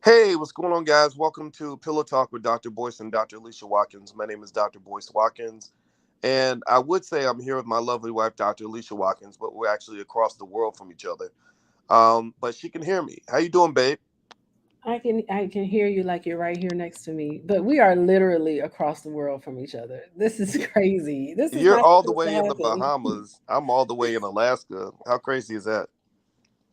Hey, what's going on, guys? Welcome to Pillow Talk with Dr. Boyce and Dr. Alicia Watkins. My name is Dr. Boyce Watkins, and I would say I'm here with my lovely wife, Dr. Alicia Watkins, but we're actually across the world from each other. But she can hear me. How you doing, babe? I can hear you like you're right here next to me, but we are literally across the world from each other. This is crazy. This is You're not all the supposed to way in the happen. Bahamas. I'm all the way in Alaska. How crazy is that?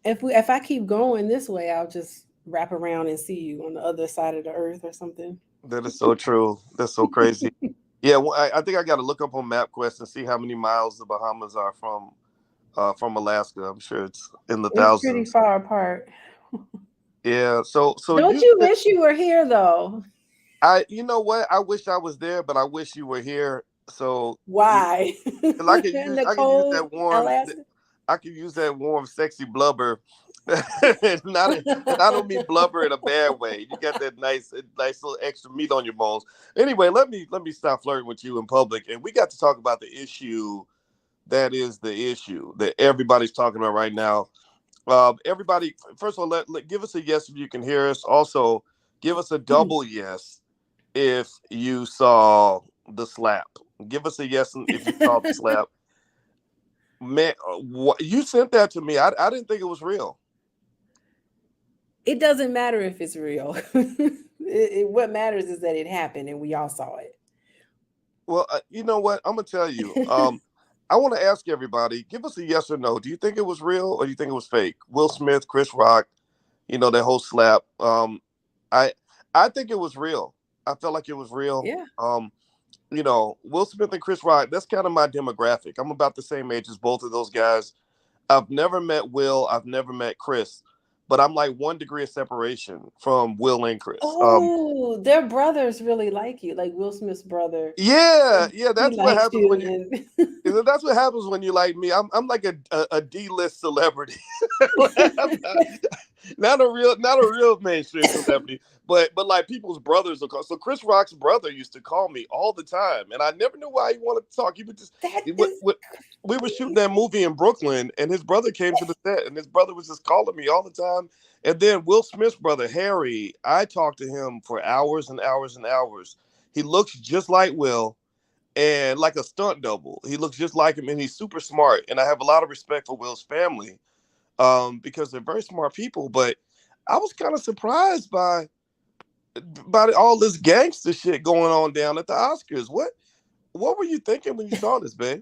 If I keep going this way, I'll just wrap around and see you on the other side of the earth or something. That is so true. That's so crazy. Yeah, well, I think I got to look up on MapQuest and see how many miles the Bahamas are from Alaska. I'm sure it's in the It's pretty thousands. far apart. Yeah. So Don't you you wish you were here though? you know what? I wish I was there, but I wish you were here. So, Why? 'cause I could In use, the I could use cold that warm, Alaska? I could use that warm, sexy blubber. And I don't mean blubber in a bad way. You got that nice little extra meat on your bones. Anyway, let me stop flirting with you in public, and we got to talk about the issue that is the issue that everybody's talking about right now. Everybody, first of all, give us a yes if you can hear us. Also, give us a double yes if you saw the slap. Give us a yes if you saw the slap. Man, you sent that to me. I didn't think it was real. It doesn't matter if it's real. What matters is that it happened and we all saw Well, you know what? I'm gonna tell you. it. I want to ask everybody. Give us a yes or no. Do you think it was real or do you think it was fake? Will Smith, Chris Rock, that whole slap. I I think it was real. I felt like it was real. Yeah. Will Smith and Chris Rock. That's kind of my demographic. I'm about the same age as both of those guys. I've never met Will. I've never met Chris, but I'm like 1 degree of separation from Will and Chris. Oh, their brothers really like you. Like Will Smith's brother, Yeah, yeah. he That's what likes happens when you. you. And That's what happens when you like me. I'm like a D-list celebrity. Not a real mainstream celebrity, but like people's brothers will call. So Chris Rock's brother used to call me all the time, and I never knew why he wanted to talk. He would just that it, is we were shooting that crazy. movie in Brooklyn, and his brother came to the set, and his brother was just calling me all the time. And then Will Smith's brother Harry, I talked to him for hours and hours and hours. He looks just like Will and like a stunt double. He looks just like him, and he's super smart. And I have a lot of respect for Will's family, because they're very smart people. But I was kind of surprised by all this gangster shit going on down at the Oscars. What were you thinking when you saw this, babe?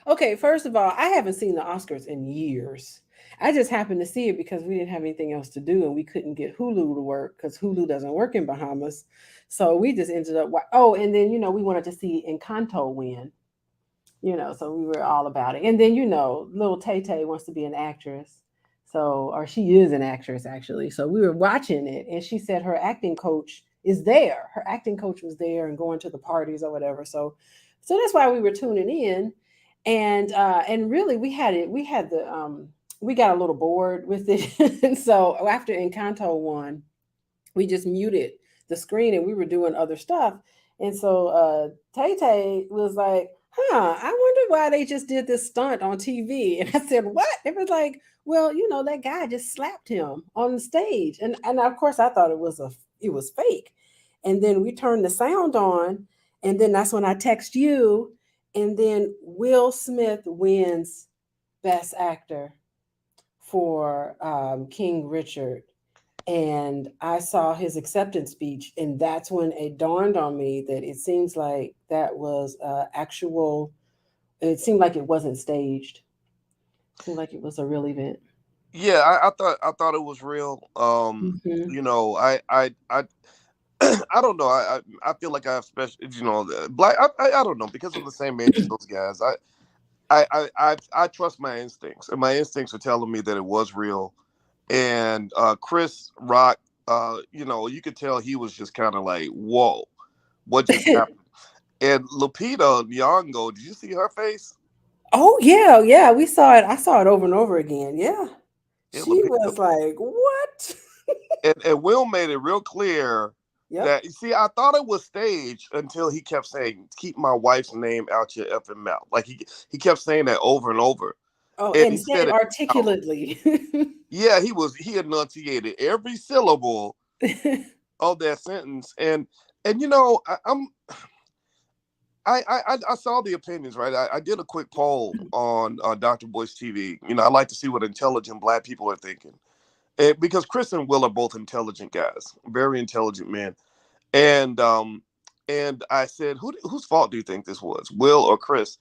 Okay, first of all, I haven't seen the Oscars in years. I just happened to see it because we didn't have anything else to do and we couldn't get Hulu to work because Hulu doesn't work in Bahamas. So we just ended up. Oh, and then we wanted to see Encanto win. So we were all about it. And then little Tay Tay wants to be an actress. So, or she is an actress actually. So we were watching it, and she said her acting coach is there. Her acting coach was there and going to the parties or whatever. So that's why we were tuning in, and really we got a little bored with it, and so after Encanto won, we just muted the screen and we were doing other stuff. And so Tay Tay was like, I wonder why they just did this stunt on TV. And I said, what? It was like, well, that guy just slapped him on the stage. And of course I thought it was fake. And then we turned the sound on, and then that's when I text you, and then Will Smith wins Best Actor for King Richard, and I saw his acceptance speech, and that's when it dawned on me that it seems like that was actual. It seemed like it wasn't staged. It seemed like it was a real event. Yeah, I thought it was real. Hmm. I I don't know. I feel like I have special, black. I don't know, because I'm the same age as those guys. I trust my instincts, and my instincts are telling me that it was real. And Chris Rock, you could tell he was just kind of like, "Whoa, what just happened?" And Lupita Nyong'o, did you see her face? Oh yeah, yeah, we saw it. I saw it over and over again. Yeah, Yeah, she Lupita, was like, "What?" and Will made it real clear Yep. that, you see, I thought it was staged until he kept saying, "Keep my wife's name out your effing mouth." Like he kept saying that over and over, Oh, and and he said said it it out. articulately. Yeah, he enunciated every syllable. of that sentence. And I saw the opinions, right? I did a quick poll on Dr. Boy's TV. I like to see what intelligent Black people are thinking, because Chris and Will are both intelligent guys, very intelligent men. And I said, whose fault do you think this was, Will or Chris?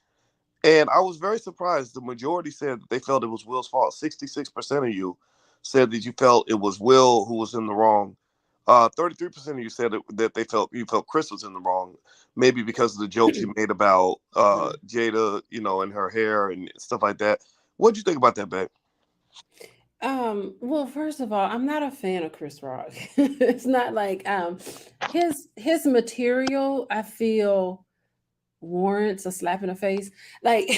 And I was very surprised. The majority said that they felt it was Will's fault. 66% of you said that you felt it was Will who was in the wrong. 33% of you said that you felt Chris was in the wrong, maybe because of the jokes you made about Jada, and her hair and stuff like that. What'd you think about that, babe? Well, first of all, I'm not a fan of Chris Rock. It's not like his material, I feel, warrants a slap in the face. Like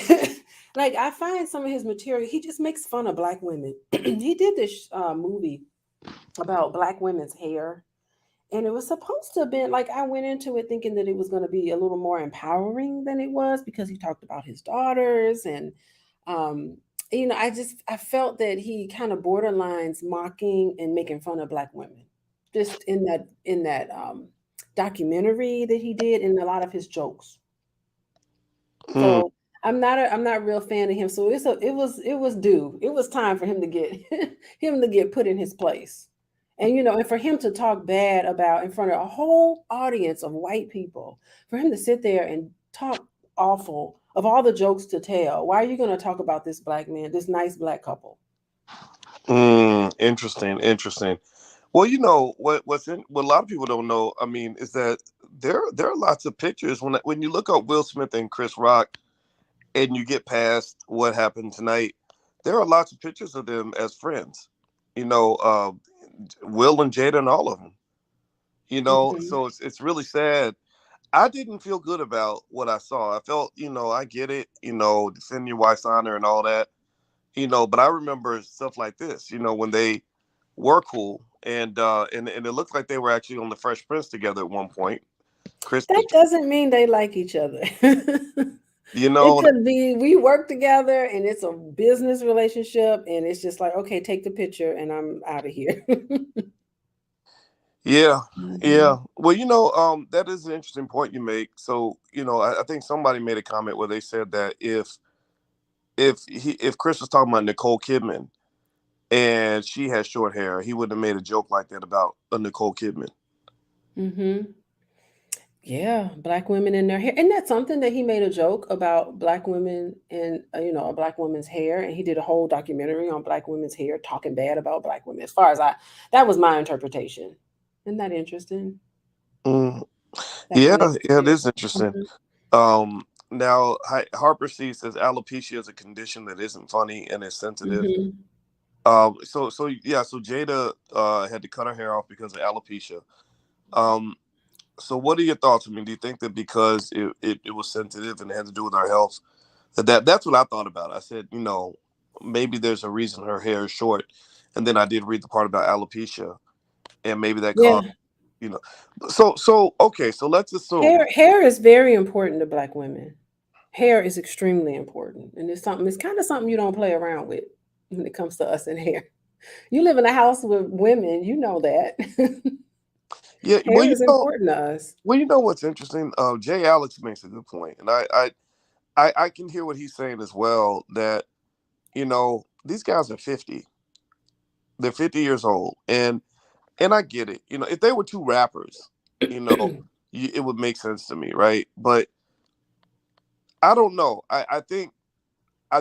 like I find some of his material, he just makes fun of Black women. He did this movie about Black women's hair, and it was supposed to have been like, I went into it thinking that it was going to be a little more empowering than it was, because he talked about his daughters. And um I felt that he kind of borderlines mocking and making fun of Black women, just in that documentary that he did, in a lot of his jokes. Mm, So I'm not a real fan of him. So it was due. It was time for him to get him to get put in his place. And for him to talk bad about, in front of a whole audience of white people, for him to sit there and talk awful of all the jokes to tell. Why are you going to talk about this Black man, this nice Black couple? interesting, interesting. Well, what a lot of people don't know, I mean, is that there are lots of pictures when you look up Will Smith and Chris Rock, and you get past what happened tonight. There are lots of pictures of them as friends. You know, Will and Jada and all of them. Hmm. So it's really sad. I didn't feel good about what I saw. I felt, I get it, defend your wife's honor and all that, but I remember stuff like this, when they were cool, and it looked like they were actually on the Fresh Prince together at one point. Chris, That doesn't mean they like each other. you It know, could be we work together and it's a business relationship, and it's just like, okay, take the picture and I'm out of here. yeah, Hmm. yeah. Well, that is an interesting point you make. So, I think somebody made a comment where they said that if Chris was talking about Nicole Kidman and she had short hair, he wouldn't have made a joke like that about a Nicole Kidman. Hmm. Yeah, Black women in their hair. Isn't that something that he made a joke about Black women and a Black woman's hair, and he did a whole documentary on Black women's hair, talking bad about Black women. As far as that was my interpretation. Isn't that interesting? Mm, That yeah, yeah, it connection is interesting. there. Now Harper C says alopecia is a condition that isn't funny and is sensitive. Hmm. So yeah, so Jada had to cut her hair off because of alopecia. Um, so what are your thoughts? I mean, do you think that because it was sensitive and it had to do with our health, that's what I thought about. I said, maybe there's a reason her hair is short, and then I did read the part about alopecia, and maybe that Yeah. caused, you know. So okay, so let's assume. Hair is very important to Black women. Hair is extremely important, and it's kind of something you don't play around with when it comes to us in hair. You live in a house with women, you know that. Yeah, Hair is important to us. what's interesting? Jay Alex makes a good point, and I can hear what he's saying as well. That these guys are 50. They're 50 years old, and I get it. If they were two rappers, you know, it would make sense to me, right? But I don't know. I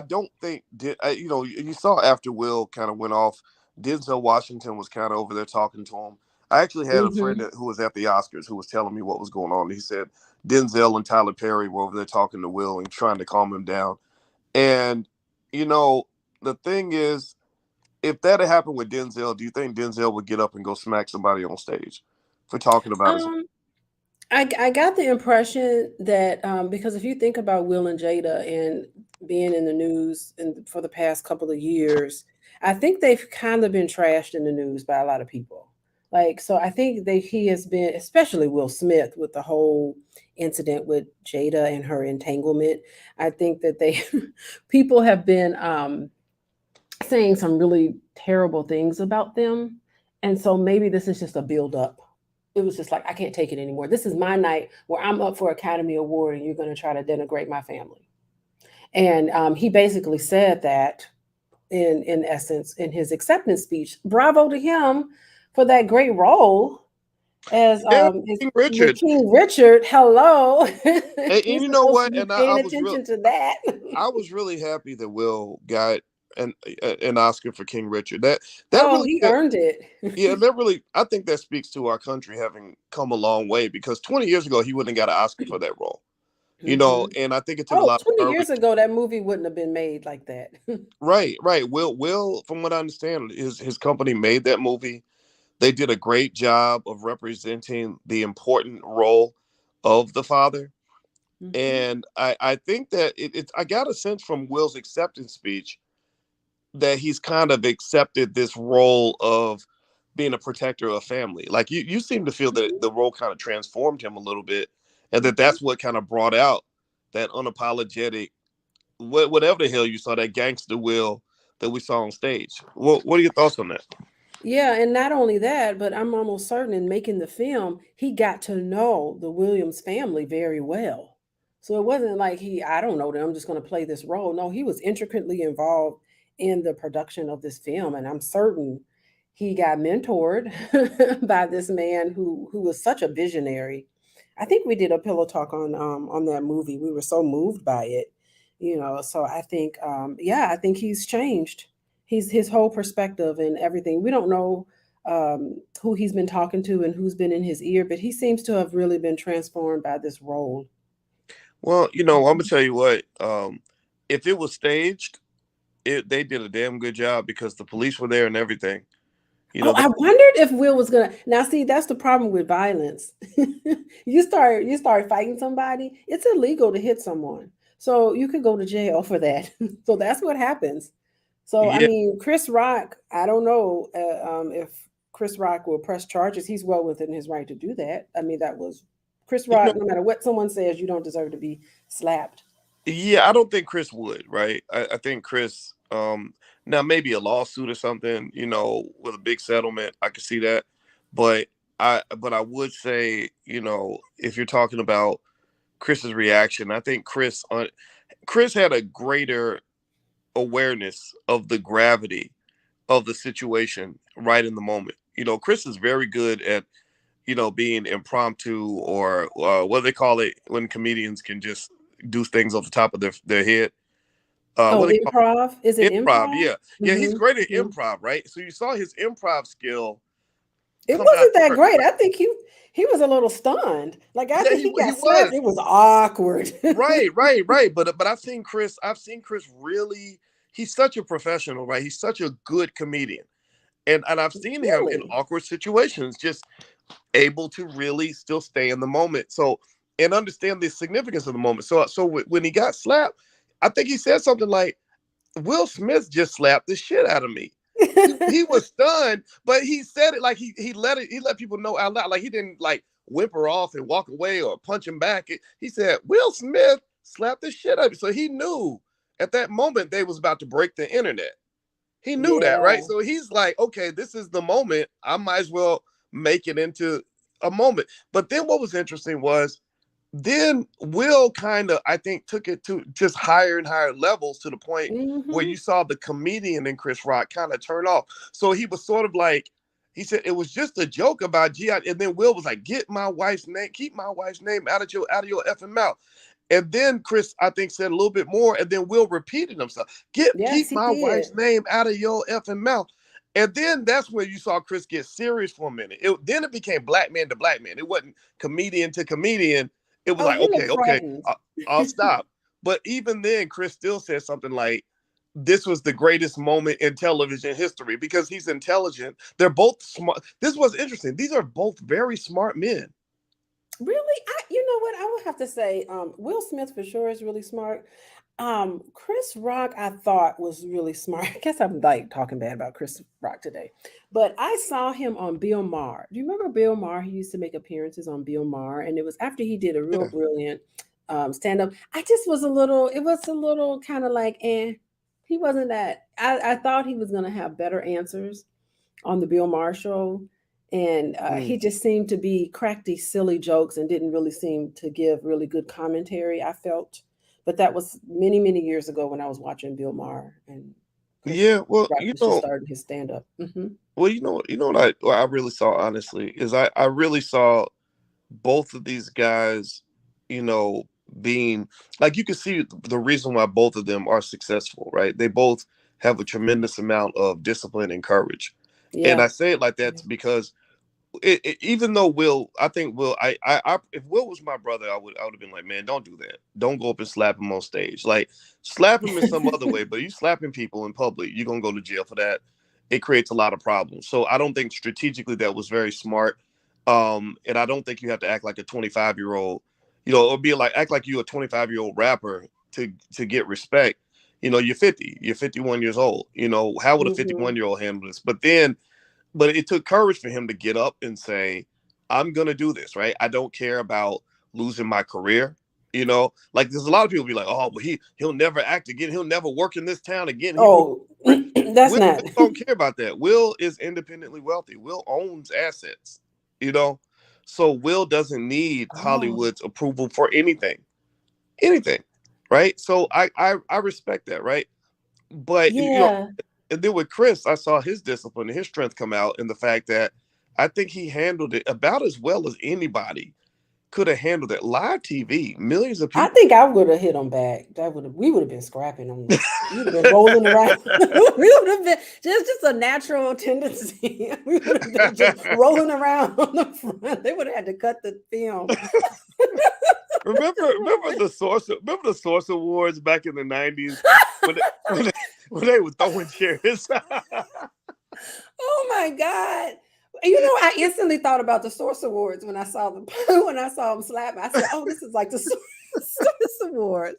don't think you saw after Will kind of went off, Denzel Washington was kind of over there talking to him. I actually had a friend Hmm. who was at the Oscars who was telling me what was going on. He said Denzel and Tyler Perry were over there talking to Will and trying to calm him down. And you know, the thing is, if that had happened with Denzel, do you think Denzel would get up and go smack somebody on stage for talking about his? Um, I got the impression that because if you think about Will and Jada and being in the news for the past couple of years, I think they've kind of been trashed in the news by a lot of people. Like, so I think he has been, especially Will Smith, with the whole incident with Jada and her entanglement. I think that people have been saying some really terrible things about them. And so maybe this is just a build up. It was just like, I can't take it anymore. This is my night where I'm up for Academy Award and you're going to try to denigrate my family. And he basically said that in essence in his acceptance speech. Bravo to him for that great role as Yeah, is King with Richard. King Richard. Hello. And We're you know supposed to what? be And paying attention to that. I was really happy that Will got an an Oscar for King Richard. That Oh, really he earned it. yeah, that really I think that speaks to our country having come a long way because 20 years ago he wouldn't have got an Oscar for that role. You know, Hmm. and I think it took a Oh, lot of 20 courage. years ago, that movie wouldn't have been made like that. Right, right. Will, from what I understand, his company made that movie. They did a great job of representing the important role of the father. Hmm. And I think that I got a sense from Will's acceptance speech that he's kind of accepted this role of being a protector of family. Like you seem to feel that the role kind of transformed him a little bit, and that Hmm. that's what kind of brought out that unapologetic, whatever the hell you saw, that gangster Will that we saw on stage. What are your thoughts on that? Yeah, and not only that, but I'm almost certain in making the film, he got to know the Williams family very well. So it wasn't like I don't know them, I'm just going to play this role. No, he was intricately involved in the production of this film, and I'm certain he got mentored by this man who was such a visionary. I think we did a pillow talk on that movie. We were so moved by it, you know. So I think yeah, I think he's changed his whole perspective and everything. We don't know who he's been talking to and who's been in his ear, but he seems to have really been transformed by this role. Well, I'm gonna tell you what. If it was staged, they did a damn good job because the police were there and everything. You Oh, know, they, I wondered if Will was gonna. Now, see, that's the problem with violence. You start fighting somebody, it's illegal to hit someone, so you could go to jail for that. So that's what happens. So I yeah, mean, Chris Rock. I don't know if Chris Rock will press charges. He's well within his right to do that. I mean, that was Chris you know, Rock. No matter what someone says, you don't deserve to be slapped. yeah. I don't think Chris would. Right. I think Chris. Now maybe a lawsuit or something. With a big settlement, I could see that. But I would say, if you're talking about Chris's reaction, I think Chris had a greater awareness of the gravity of the situation right in the moment. Chris is very good at being impromptu or what do they call it when comedians can just do things off the top of their head. What Oh, do they call improv? Is it it? Improv. improv? Yeah, yeah. He's Mm-hmm. great at Mm-hmm. improv, right? So you saw his improv skill It come out wasn't that first. great. I think he was a little stunned. Like Yeah, after he he got he slapped, was. it was awkward. Right, right, right. But I've seen Chris really. He's such a professional, right? He's such a good comedian, and I've seen him in Really? awkward situations, just able to really still stay in the moment. So and understand the significance of the moment. So when he got slapped, I think he said something like, "Will Smith just slapped the shit out of me." He was stunned, but he said it like he let people know out loud. Like he didn't like whimper off and walk away or punch him back. He said Will Smith slapped the shit out of me. So he knew at that moment they was about to break the internet. He knew that, right? Yeah. So he's like, okay, this is the moment. I might as well make it into a moment. But then what was interesting was then Will kind of, I think, took it to just higher and higher levels to the point where Hmm. you saw the comedian in Chris Rock kind of turn off. So he was sort of like, he said it was just a joke about G.I. And then Will was like, get my wife's name, keep my wife's name out of your effing mouth. And then Chris, I think, said a little bit more, and then Will repeated himself. Yes, Keep he my did. wife's name out of your effing mouth. And then that's where you saw Chris get serious for a minute. Then it became black man to black man. It wasn't comedian to comedian. It was Oh, like, he okay, looked okay, frightened. I'll stop. But even then, Chris still said something like, this was the greatest moment in television history because he's intelligent. They're both smart. This was interesting. These are both very smart men. Really, you know what? I would have to say, Will Smith for sure is really smart. Chris Rock, I thought was really smart. I guess I'm like talking bad about Chris Rock today, but I saw him on Bill Maher. Do you remember Bill Maher? He used to make appearances on Bill Maher, and it was after he did a real Yeah. brilliant stand up. I just was a little. It was a little kind of like, eh. He wasn't that. I thought he was gonna have better answers. on the Bill Maher show, and he Mm. just seemed to be cracked these silly jokes and didn't really seem to give really good commentary. I felt, but that was many many years ago when I was watching Bill Maher and Chris Yeah, well, Rock was just starting his stand up. what I really saw honestly is I really saw both of these guys, you know, being like you can see the reason why both of them are successful, right? They both have a tremendous amount of discipline and courage. And Yeah. I say it like that because even though I think Will, if Will was my brother, I would have been like, man, don't do that. Don't go up and slap him on stage. Like, slap him in some other way, but you slapping people in public, you're gonna go to jail for that. It creates a lot of problems. So I don't think strategically that was very smart. And I don't think you have to act like a 25-year-old, or be like act like you a 25-year-old rapper to get respect. You're 50, you're 51 years old. How would a Hmm. 51-year-old handle this? But it took courage for him to get up and say, I'm going to do this, right? I don't care about losing my career. Like there's a lot of people be like, oh, but he'll never act again. He'll never work in this town again. He ruined Oh, his career. that's Will not. don't care about that. Will is independently wealthy. Will owns assets, you know? So Will doesn't need Oh, Hollywood's approval for anything, right? So I respect that, right? But yeah. and then with Chris, I saw his discipline and his strength come out in the fact that I think he handled it about as well as anybody could have handled it. Live TV, millions of I people. think I would have hit him back. That would have we would have been scrapping on this. We would have been rolling around. We would have been just a natural tendency. We would have been just rolling around on the front. They would have had to cut the film. Remember the Source Awards back in the 90s when they, when they, when they were throwing chairs. Oh my God. I instantly thought about the Source Awards when I saw them when I saw them slap. I said, "Oh, this is like the Source Awards."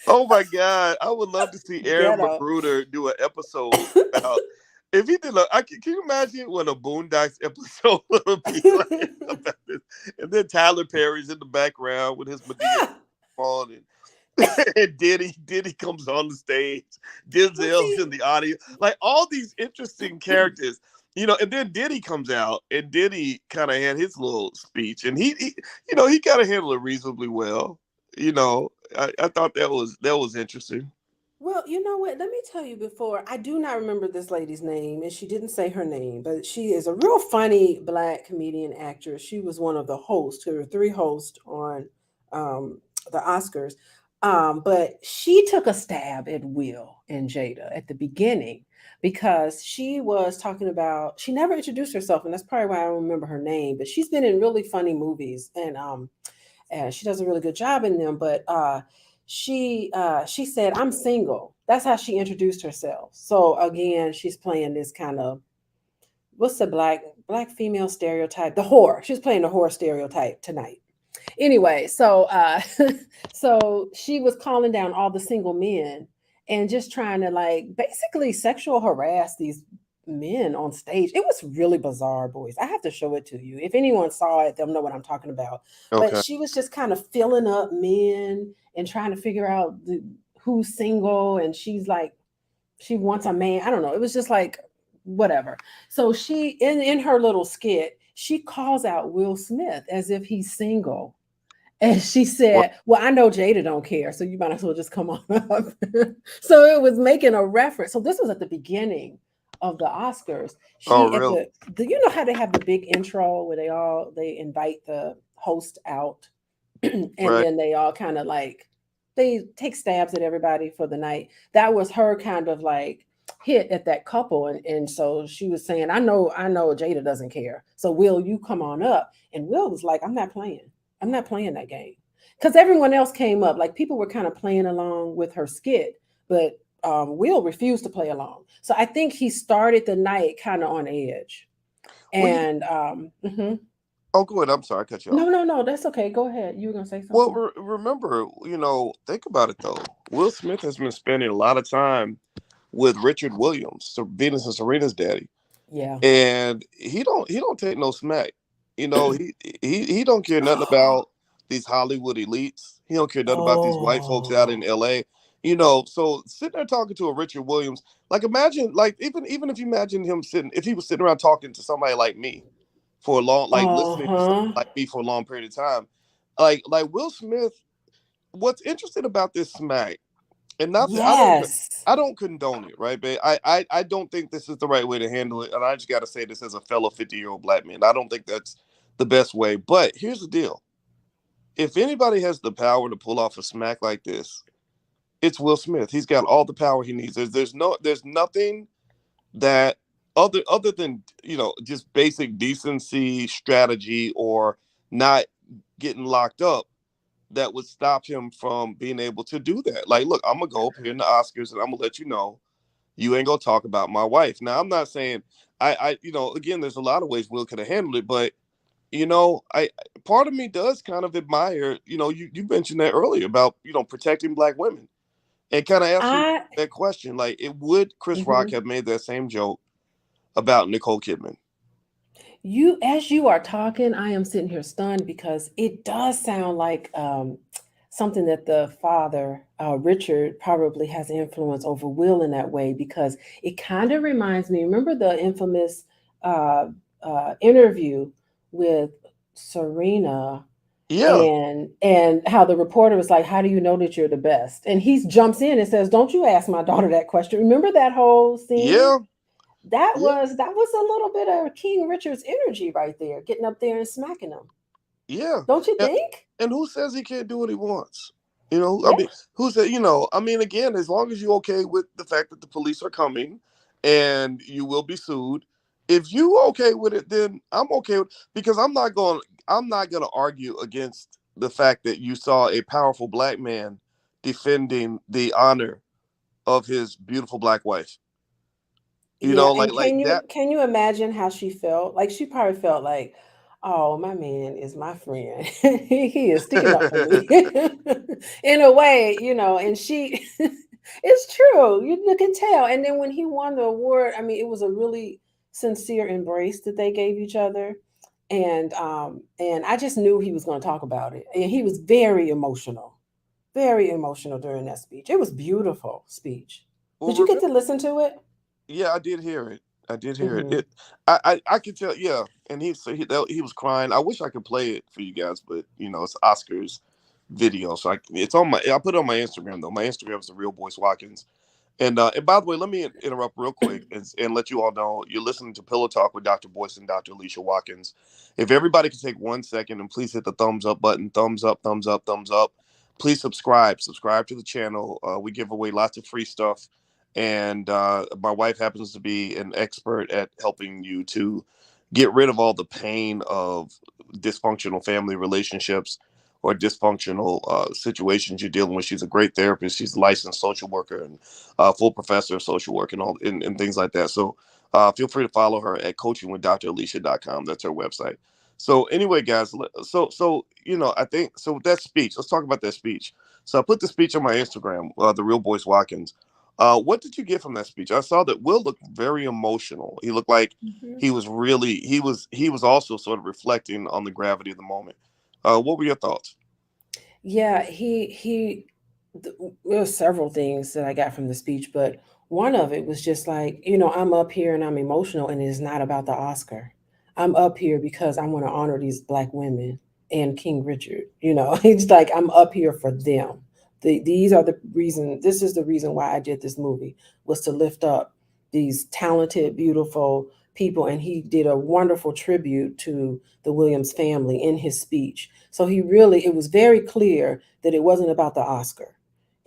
Oh my God. I would love to see Aaron Ghetto. Magruder do an episode about if he did can you imagine what a Boondocks episode would be like about this? And then Tyler Perry's in the background with his Medea on and Diddy comes on the stage, Well, Denzel's see, in the audience, like all these interesting characters, and then Diddy comes out and Diddy kind of had his little speech and he kind of handled it reasonably well. I thought that was interesting. well, you know what? Let me tell you before, I do not remember this lady's name, and she didn't say her name, but she is a real funny black comedian actress. She was one of the hosts, there were three hosts on um, the Oscars. But she took a stab at Will and Jada at the beginning because she was talking about, she never introduced herself, and that's probably why I don't remember her name, but she's been in really funny movies, and she does a really good job in them. But she said, "I'm single." That's how she introduced herself. So again, she's playing this kind of, what's the black female stereotype? The whore. She's playing the whore stereotype tonight. Anyway, so so she was calling down all the single men and just trying to like basically sexual harass these men on stage. It was really bizarre, boys. I have to show it to you. If anyone saw it, they'll know what I'm talking about. But Okay. she was just kind of filling up men and trying to figure out who's single, and she's like, she wants a man. I don't know. It was just like whatever. So she in her little skit, she calls out Will Smith as if he's single. And she What? said, "Well, I know Jada don't care, so you might as well just come on up." So it was making a reference. So this was at the beginning of the Oscars. Oh, She at really? you know how they have the big intro where they invite the host out, and Right. then they all kind of like they take stabs at everybody for the night. That was her kind of like hit at that couple, and so she was saying, I know Jada doesn't care, so Will, you come on up. And Will was like, I'm not playing that game, because everyone else came up, like people were kind of playing along with her skit, but Will refused to play along. So I think he started the night kind of on edge. Well, And mhm. oh, go ahead. I'm sorry, I cut you off. No, no, no, that's okay, go ahead, you were gonna say Well, something. remember, think about it though. Will Smith has been spending a lot of time with Richard Williams, so Venus and Serena's daddy, Yeah. and he don't take no smack. He don't care nothing about these Hollywood elites. He don't care nothing about these white folks out Oh, in L.A. So sitting there talking to a Richard Williams, like imagine, like even if you imagine him sitting, if he was sitting around talking to somebody like me for a long, like listening to somebody Uh-huh. like me for a long period of time, like Will Smith. What's interesting about this smack, and not that Yes. I don't condone it, right, babe? I don't think this is the right way to handle it, and I just got to say this as a fellow 50-year-old black man. I don't think that's the best way. But here's the deal: if anybody has the power to pull off a smack like this, it's Will Smith. He's got all the power he needs. There's nothing that other than just basic decency, strategy, or not getting locked up that would stop him from being able to do that. Like, look, I'm gonna go up here in the Oscars and I'm gonna let you know you ain't gonna talk about my wife. Now, I'm not saying again, there's a lot of ways Will could have handled it, but I part of me does kind of admire, you mentioned that earlier about protecting black women, and kind of ask you I that question, like, it would Chris Rock mhm. have made that same joke about Nicole Kidman? You, as you are talking, I am sitting here stunned because it does sound like something that the father, Richard, probably has influence over Will in that way, because it kind of reminds me. Remember the infamous uh, interview with Serena, Yeah, and how the reporter was like, "How do you know that you're the best?" And he jumps in and says, "Don't you ask my daughter that question." Remember that whole scene? yeah, That yeah, was that was a little bit of King Richard's energy right there, getting up there and smacking them. yeah. Don't you And, think? and who says he can't do what he wants? I Yeah. mean, who said, I mean, again, as long as you're okay with the fact that the police are coming and you will be sued, if you okay with it, then I'm okay with, because I'm not going to argue against the fact that you saw a powerful black man defending the honor of his beautiful black wife. Yeah, Like and like that. can you imagine how she felt? Like she probably felt like, "Oh, my man is my friend. He is sticking up for me." In a way, and she it's true. You can tell. And then when he won the award, I mean, it was a really sincere embrace that they gave each other. And I just knew he was going to talk about it. And he was very emotional during that speech. It was beautiful speech. Well, Did you get remember, to listen to it? yeah, I did hear it. I did hear it. Hmm. I could tell. Yeah, and he was crying. I wish I could play it for you guys, but it's Oscars video, so it's on my. I put it on my Instagram though. My Instagram is the Real Boyce Watkins. And by the way, let me interrupt real quick and let you all know you're listening to Pillow Talk with Dr. Boyce and Dr. Alicia Watkins. If everybody could take 1 second and please hit the thumbs up button, thumbs up, thumbs up, thumbs up. Please subscribe to the channel. We give away lots of free stuff, and my wife happens to be an expert at helping you to get rid of all the pain of dysfunctional family relationships or dysfunctional situations you're dealing with. She's a great therapist. She's a licensed social worker and full professor of social work and all and things like that. So feel free to follow her at coachingwithdralicia.com. That's her website. So anyway, guys, I think so with that speech, let's talk about that speech. So I put the speech on my Instagram, the Real Boyce Watkins. What did you get from that speech? I saw that Will looked very emotional. He looked like Hmm. he was also sort of reflecting on the gravity of the moment. What were your thoughts? Yeah, there were several things that I got from the speech, but one of it was just like, I'm up here and I'm emotional, and it's not about the Oscar. I'm up here because I want to honor these black women and King Richard. It's like I'm up here for them. These are the reason. This is the reason why I did this movie, was to lift up these talented, beautiful people, and he did a wonderful tribute to the Williams family in his speech. So it was very clear that it wasn't about the Oscar.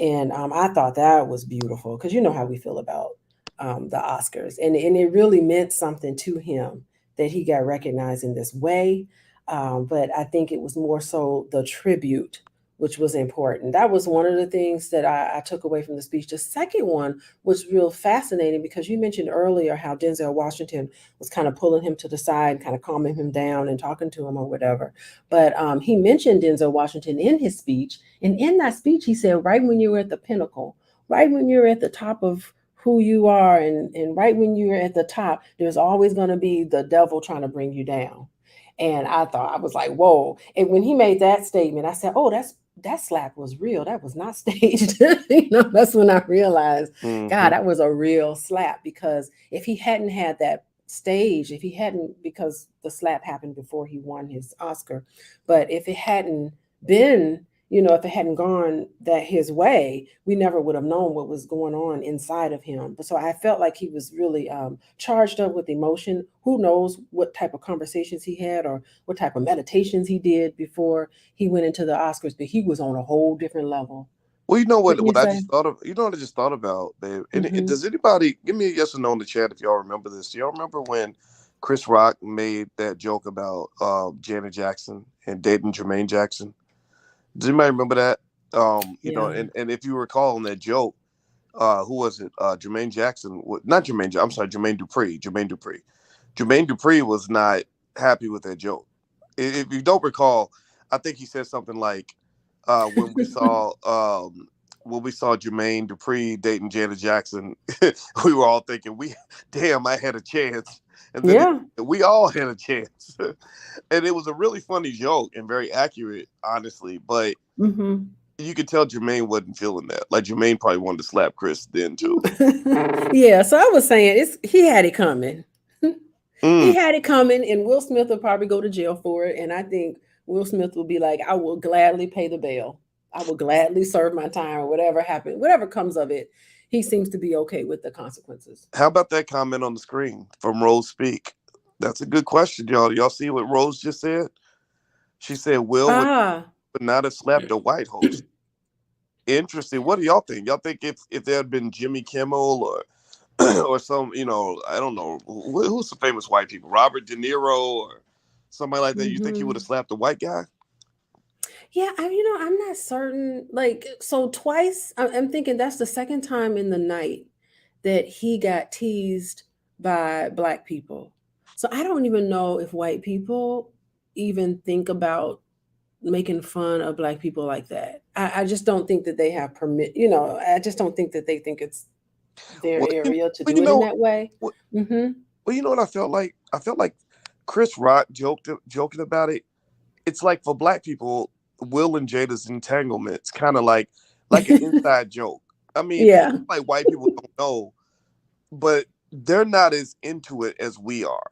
And I thought that was beautiful, because you know how we feel about the Oscars. And it really meant something to him that he got recognized in this way. But I think it was more so the tribute, which was important. That was one of the things that I took away from the speech. The second one was real fascinating, because you mentioned earlier how Denzel Washington was kind of pulling him to the side, kind of calming him down and talking to him or whatever. But he mentioned Denzel Washington in his speech. And in that speech, he said, right when you're at the pinnacle, right when you're at the top of who you are, and right when you're at the top, there's always going to be the devil trying to bring you down. And I was like, whoa. And when he made that statement, I said, oh, that slap was real. That was not staged. That's when I realized, God, Hmm. that was a real slap. Because if he hadn't had that stage, if he hadn't, because the slap happened before he won his Oscar, but if it hadn't been, if it hadn't gone that his way, we never would have known what was going on inside of him. But so I felt like he was really charged up with emotion. Who knows what type of conversations he had or what type of meditations he did before he went into the Oscars, but he was on a whole different level. Well, you know what? Wouldn't you What I say? just thought of. You know what I just thought about, babe. And Hmm. does anybody give me a yes or no in the chat if y'all remember this? Do y'all remember when Chris Rock made that joke about Janet Jackson and dating Jermaine Jackson? Does anybody remember that? Yeah. And if you recall in that joke, who was it? Jermaine Jackson, not Jermaine. I'm sorry, Jermaine Dupree. Jermaine Dupree. Jermaine Dupree was not happy with that joke. If you don't recall, I think he said something like, when we saw Jermaine Dupree dating Janet Jackson, we were all thinking, damn, I had a chance, and then Yeah. we all had a chance, and it was a really funny joke and very accurate, honestly. But Hmm. you could tell Jermaine wasn't feeling that. Like Jermaine probably wanted to slap Chris then too. Yeah. So I was saying, he had it coming. He Mm. had it coming, and Will Smith will probably go to jail for it. And I think Will Smith will be like, I will gladly pay the bail. I will gladly serve my time, or whatever happened, whatever comes of it. He seems to be okay with the consequences. How about that comment on the screen from Rose Speak? That's a good question, y'all. Y'all see what Rose just said? She said Will Ah, would not have slapped a white host. Interesting. What do y'all think? Y'all think if there had been Jimmy Kimmel or or some, I don't know, who's the famous white people? Robert De Niro or somebody like that. You think he would have hmm. slapped a white guy? Yeah, I'm not certain. Like, so twice, I'm thinking that's the second time in the night that he got teased by black people. So I don't even know if white people even think about making fun of black people like that. I just don't think that they have permit. I just don't think that they think it's their Well, area to well, do it in that way. well, Hmm. well, you know what I felt like? I felt like Chris Rock joking about it. It's like for black people, Will and Jada's entanglement's kind of like an inside joke. I mean, it's Yeah, not like white people don't know, but they're not as into it as we are.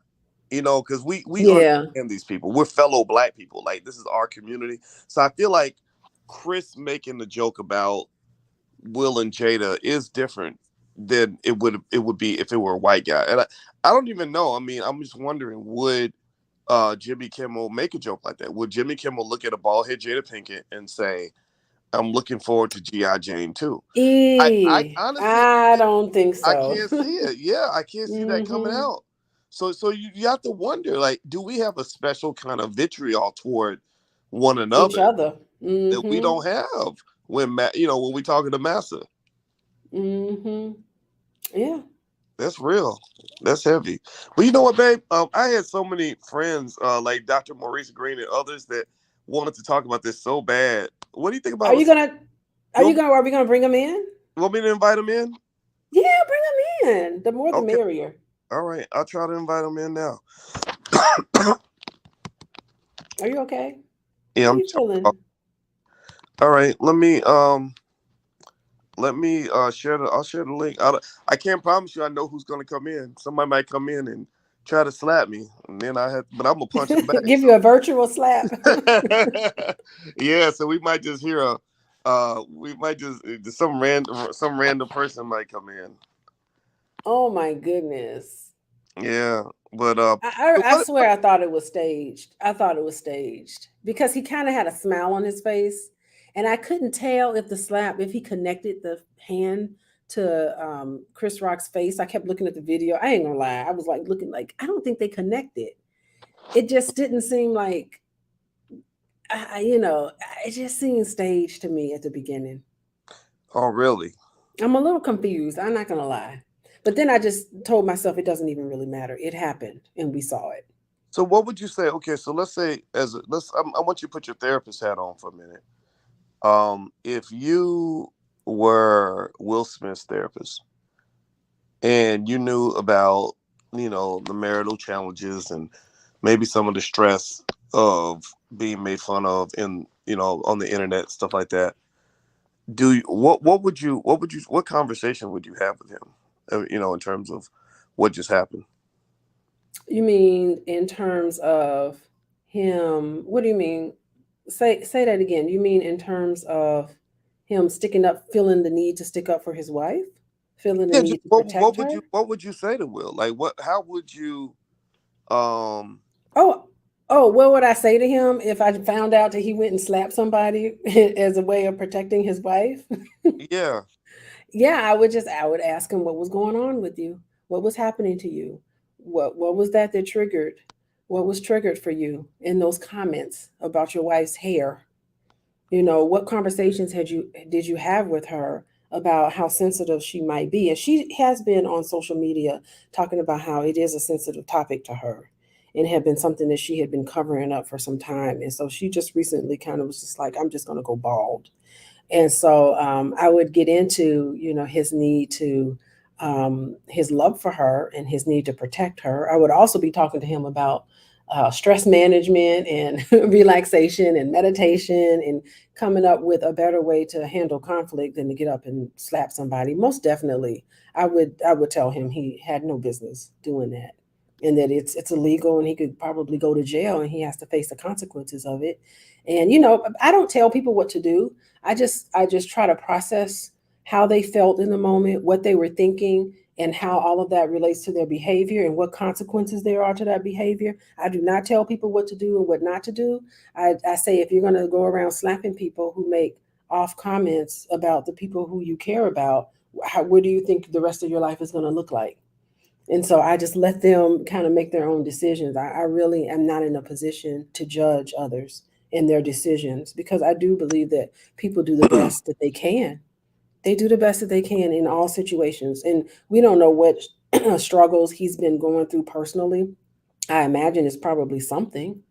Because we yeah, understand these people. We're fellow black people. Like this is our community. So I feel like Chris making the joke about Will and Jada is different than it would be if it were a white guy. And I don't even know. I mean, I'm just wondering, would Jimmy Kimmel make a joke like that? Would Jimmy Kimmel look at a bald head Jada Pinkett and say, "I'm looking forward to G.I. Jane too"? I honestly, I don't think I so. can't see it. Yeah, I can't see that coming Hmm. out. So you have to wonder, like, do we have a special kind of vitriol toward one Each another other. that we Hmm. don't have when we talking to Massa? Hmm. Yeah. That's real. That's heavy. But you know what, babe? I had so many friends, like Dr. Maurice Green and others, that wanted to talk about this so bad. What do you think Are about you us? gonna? You want, Are we gonna bring them in? you want me to invite them in? Yeah, bring them in. The more, the Okay. merrier. All right. I'll try to invite them in now. Are you okay? Yeah, How I'm. you feeling? All right. Let me share the. I'll share the link. I can't promise you I know who's gonna come in. Somebody might come in and try to slap me, and then but I'm gonna punch him back. Give you So a virtual slap. yeah, so we might just hear we might just some random person might come in. Oh my goodness. Yeah, but I swear I thought it was staged. I thought it was staged because he kind of had a smile on his face, and I couldn't tell if the slap, if he connected the hand to Chris Rock's face. I kept looking at the video. I ain't gonna lie. I was like looking like I don't think they connected. It just didn't seem like it just seemed staged to me at the beginning. oh really? I'm a little confused. I'm not gonna lie. But then I just told myself it doesn't even really matter. It happened and we saw it. So what would you say? Okay, so let's say I want you to put your therapist hat on for a minute. If you were Will Smith's therapist and you knew about the marital challenges and maybe some of the stress of being made fun of in on the internet, stuff like that. What conversation would you have with him? In terms of what just happened. You mean in terms of him? What do you mean? Say that again. You mean in terms of him sticking up, feeling the need to stick up for his wife, feeling the Yeah, just need to protect her? what would you say to Will? Like what? How would you? Um, Oh, oh, what would I say to him if I found out that he went and slapped somebody as a way of protecting his wife? yeah. Yeah, I would ask him what was going on with you, what was happening to you, what was that triggered, what was triggered for you in those comments about your wife's hair. What conversations did you have with her about how sensitive she might be? And she has been on social media talking about how it is a sensitive topic to her and had been something that she had been covering up for some time. And so she just recently kind of was just like, I'm just going to go bald. And so I would get into his need to his love for her and his need to protect her. I would also be talking to him about stress management and relaxation and meditation and coming up with a better way to handle conflict than to get up and slap somebody. Most definitely, I would tell him he had no business doing that, and that it's illegal and he could probably go to jail and he has to face the consequences of it. And I don't tell people what to do. I just try to process how they felt in the moment, what they were thinking, and how all of that relates to their behavior and what consequences there are to that behavior. I do not tell people what to do and what not to do. I say if you're going to go around slapping people who make off comments about the people who you care about, what do you think the rest of your life is going to look like? And so I just let them kind of make their own decisions. I really am not in a position to judge others in their decisions because I do believe that people do the best that they can. They do the best that they can in all situations. And we don't know what struggles he's been going through personally. I imagine it's probably something.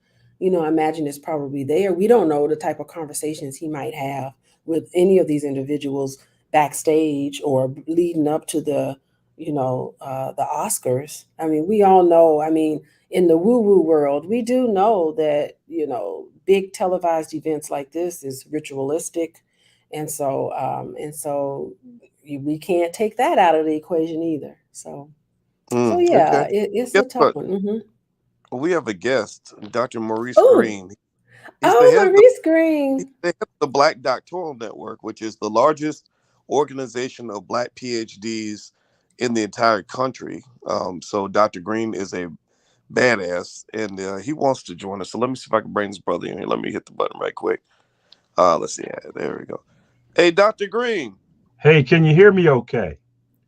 I imagine it's probably there. We don't know the type of conversations he might have with any of these individuals backstage or leading up to the Oscars. I mean, we all know. I mean, in the woo woo world, we do know that big televised events like this is ritualistic, and so we can't take that out of the equation either. So Okay. yeah, it's Guess a tough what? one. Hmm. We have a guest, Dr. Maurice Oh, Green. He's the oh, head of Maurice he's Green. the head of the Black Doctoral Network, which is the largest organization of Black PhDs in the entire country. So Dr. Green is a badass, and he wants to join us. So let me see if I can bring this brother in here. Let me hit the button right quick. Let's see. There we go. Hey, Dr. Green. Hey, can you hear me okay?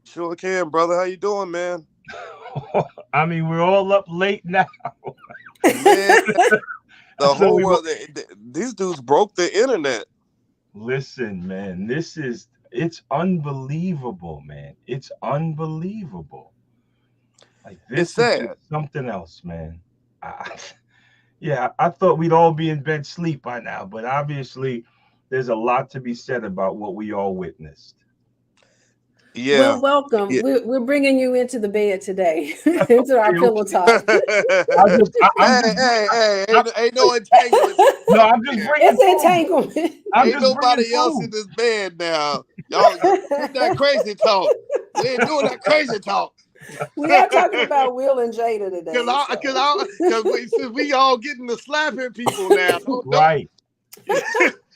Sure can, brother. How you doing, man? I mean, we're all up late now. Man, the So whole we world. These dudes broke the internet. listen, man. It's unbelievable, man. It's unbelievable. Like It's this is just sad. something else, man. I, yeah, I thought we'd all be in bed sleep by now, but obviously there's a lot to be said about what we all witnessed. Yeah. Well, welcome. Yeah. We're bringing you into the bed today, into our Okay, pillow okay. talk. I'm just, Hey, I, ain't no entanglements no, I'm just here. bringing It's food. entanglement. I'm Ain't just bringing nobody else food. in this bed now. Y'all keep that crazy talk. We ain't doing that crazy talk. We are talking about Will and Jada today. So, Since we all getting to slapping people now. Don't. Right,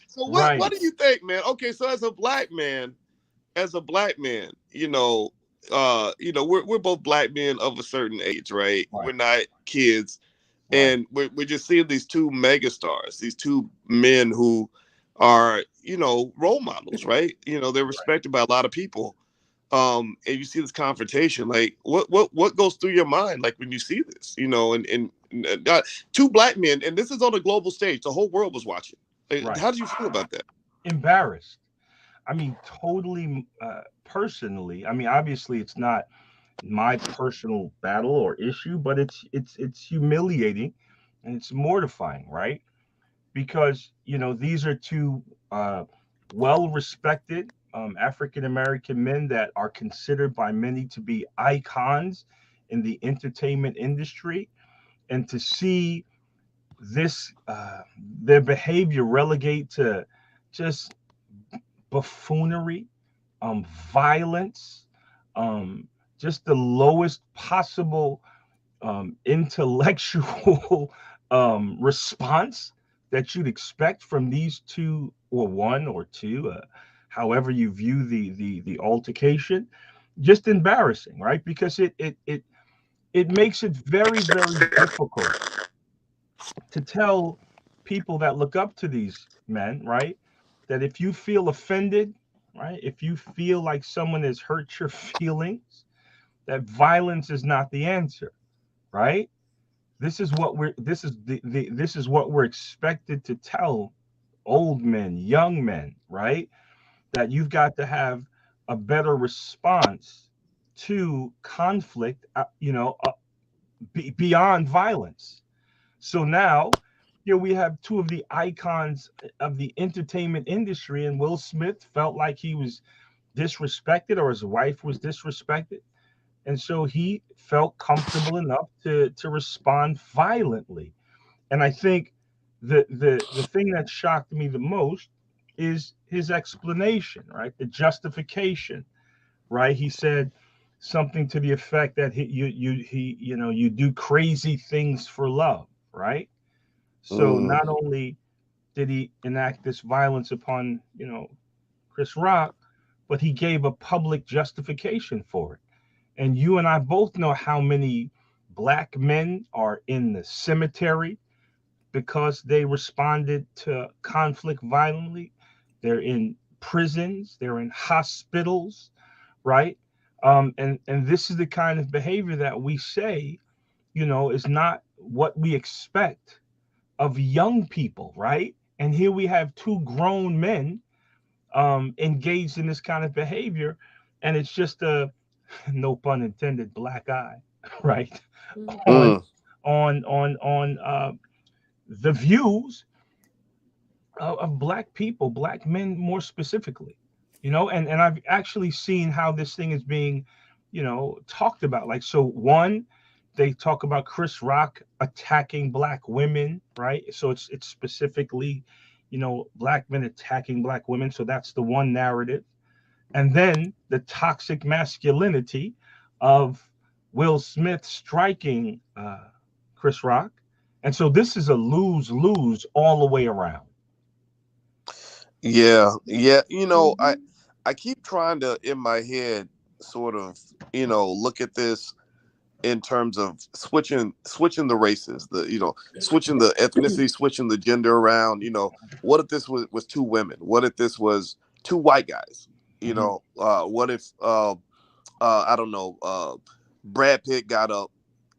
So what right, do you think, man? Okay, so as a black man, we're both black men of a certain age, right? right, We're not kids, right, and we're just seeing these two megastars, these two men who are role models, right? They're respected by a lot of people. And you see this confrontation, like what goes through your mind, like when you see this, and two black men, and this is on a global stage, the whole world was watching. Like, right. how do you feel about that? Embarrassed. I mean, totally personally. I mean, obviously, it's not my personal battle or issue, but it's humiliating and it's mortifying, right? Because these are two well-respected African American men that are considered by many to be icons in the entertainment industry, and to see this their behavior relegate to just buffoonery, violence, um, just the lowest possible intellectual response that you'd expect from these two, or one or two, however you view the altercation. Just embarrassing, right? Because it makes it very, very difficult to tell people that look up to these men, right, that if you feel offended, right, if you feel like someone has hurt your feelings, that violence is not the answer, right? This is what we're expected to tell old men, young men, right? That you've got to have a better response to conflict, beyond violence. So now, here we have two of the icons of the entertainment industry, and Will Smith felt like he was disrespected, or his wife was disrespected, and so he felt comfortable enough to respond violently. And I think the thing that shocked me the most is his explanation, right? The justification, right? He said something to the effect that you do crazy things for love, right? So Mm, not only did he enact this violence upon, Chris Rock, but he gave a public justification for it. And you and I both know how many black men are in the cemetery because they responded to conflict violently. They're in prisons, they're in hospitals, right? And this is the kind of behavior that we say, is not what we expect of young people, right? And here we have two grown men engaged in this kind of behavior, and it's just a no pun intended black eye, right? Mhm. on mm, on the views of black people, black men more specifically, and I've actually seen how this thing is being, talked about. Like, so one, they talk about Chris Rock attacking black women, right? So it's specifically, black men attacking black women. So that's the one narrative. And then the toxic masculinity of Will Smith striking Chris Rock. And so this is a lose lose all the way around. yeah, yeah. Mhm. I keep trying to in my head sort of look at this in terms of switching the races, switching the ethnicity, switching the gender around. What if this was two women? What if this was two white guys? Hmm. What if I don't know, Brad Pitt got up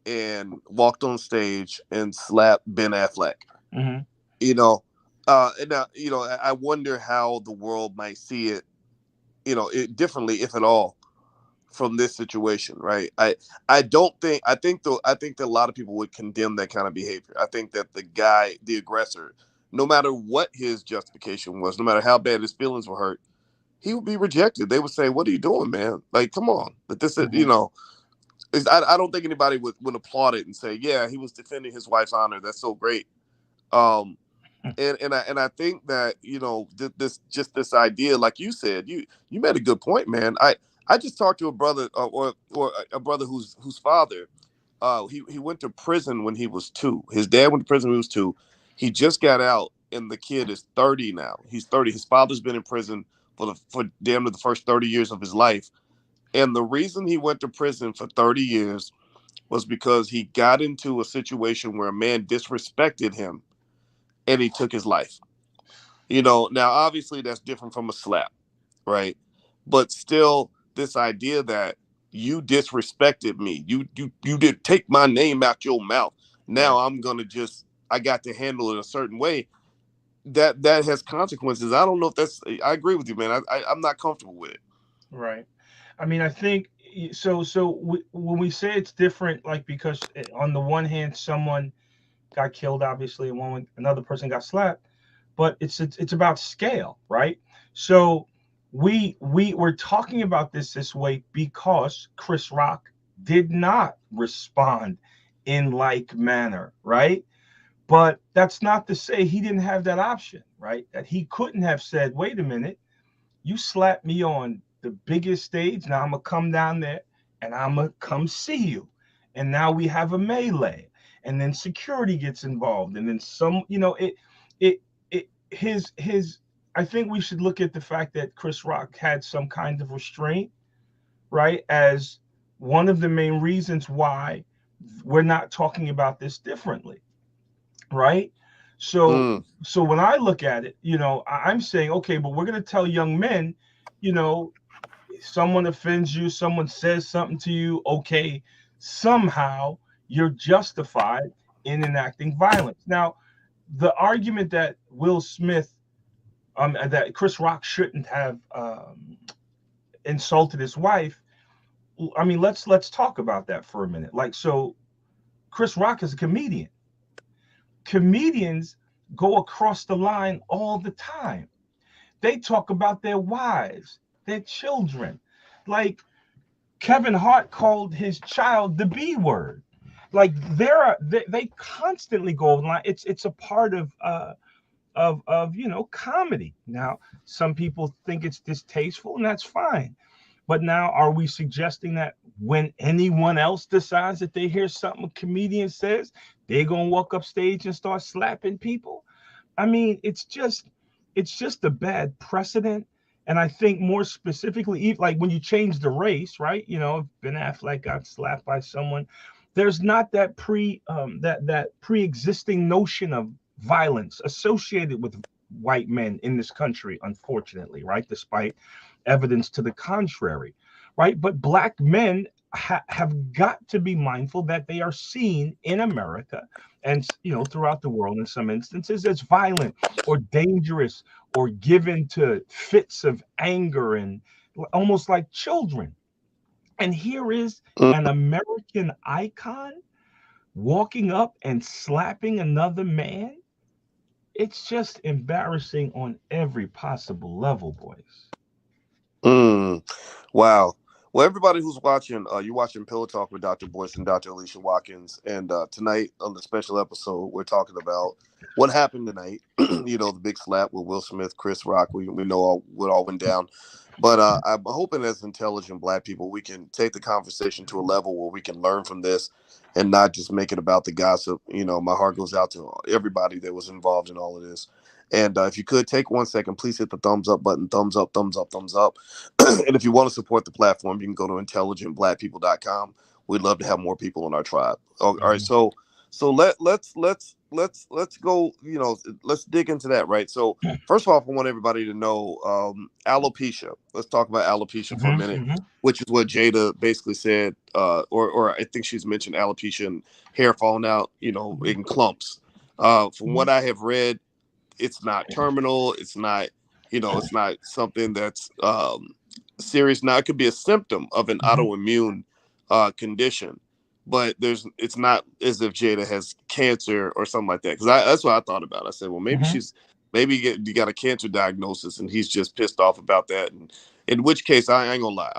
and walked on stage and slapped Ben Affleck? Hmm. You know, and I wonder how the world might see it, differently, if at all, from this situation, right? I don't think I think though I think that a lot of people would condemn that kind of behavior. I think that the guy, the aggressor, no matter what his justification was, no matter how bad his feelings were hurt, he would be rejected. They would say, "What are you doing, man? Like, come on." But this is, Hmm. I don't think anybody would applaud it and say, "Yeah, he was defending his wife's honor. That's so great." Um, and I think that this just this idea, like you said, you made a good point, man. I just talked to a brother, or a brother whose father, he went to prison when he was 2. His dad went to prison when he was 2. He just got out, and the kid is 30 now. He's 30. His father's been in prison for damn near the first 30 years of his life. And the reason he went to prison for 30 years was because he got into a situation where a man disrespected him, and he took his life. Now obviously that's different from a slap, right? But still, this idea that you disrespected me, you did take my name out your mouth. Now Right. I'm gonna I got to handle it a certain way. That has consequences. I don't know if that's. I agree with you, man. I'm not comfortable with it. Right. I mean, I think so. When we say it's different, like, because on the one hand, someone got killed, obviously, and another person got slapped, but it's about scale, right? So we're talking about this way because Chris Rock did not respond in like manner, right? But that's not to say he didn't have that option, right? That he couldn't have said, wait a minute, you slapped me on the biggest stage. Now I'm going to come down there and I'm going to come see you. And now we have a melee. And then security gets involved. And then some, it, I think we should look at the fact that Chris Rock had some kind of restraint, right? As one of the main reasons why we're not talking about this differently, right? So Mm. so when I look at it, I'm saying, okay, but we're going to tell young men, you know, someone offends you, someone says something to you, okay, somehow you're justified in enacting violence. Now, the argument that Will Smith, that Chris Rock shouldn't have insulted his wife, I mean, let's talk about that for a minute. Like, so Chris Rock is a comedian. Comedians go across the line all the time. They talk about their wives, their children. Like Kevin Hart called his child the B word. Like they constantly go online. It's a part of comedy. Now, some people think it's distasteful, and that's fine. But now, are we suggesting that when anyone else decides that they hear something a comedian says, they're gonna walk up stage and start slapping people? I mean, it's just a bad precedent. And I think more specifically, like when you change the race, right? If Ben Affleck got slapped by someone, there's not that pre-existing notion of violence associated with white men in this country, unfortunately, right? Despite evidence to the contrary, right? But black men have got to be mindful that they are seen in America and throughout the world in some instances as violent or dangerous or given to fits of anger and almost like children. And here is Mm. an American icon walking up and slapping another man. It's just embarrassing on every possible level, boys. Mm. Wow. Well, everybody who's watching, you're watching Pillow Talk with Dr. Boyce and Dr. Alicia Watkins. And tonight on the special episode, we're talking about what happened tonight. The big slap with Will Smith, Chris Rock. We know what all went down. But I'm hoping as intelligent Black people, we can take the conversation to a level where we can learn from this and not just make it about the gossip. My heart goes out to everybody that was involved in all of this. And if you could take 1 second, please hit the thumbs up button. Thumbs up, thumbs up, thumbs up. And if you want to support the platform, you can go to intelligentblackpeople.com. We'd love to have more people in our tribe. All right, Mhm. so let's go. Let's dig into that. Right. So first of all, I want everybody to know alopecia. Let's talk about alopecia for a Mhm. minute, Mhm. which is what Jada basically said, or I think she's mentioned alopecia and hair falling out, in clumps. From what Mhm. I have read, it's not terminal. It's not something that's serious. Now it could be a symptom of an Mhm. autoimmune condition, but it's not as if Jada has cancer or something like that. Because that's what I thought about. I said, well, Mhm. maybe you got a cancer diagnosis and he's just pissed off about that. And in which case, I ain't gonna lie,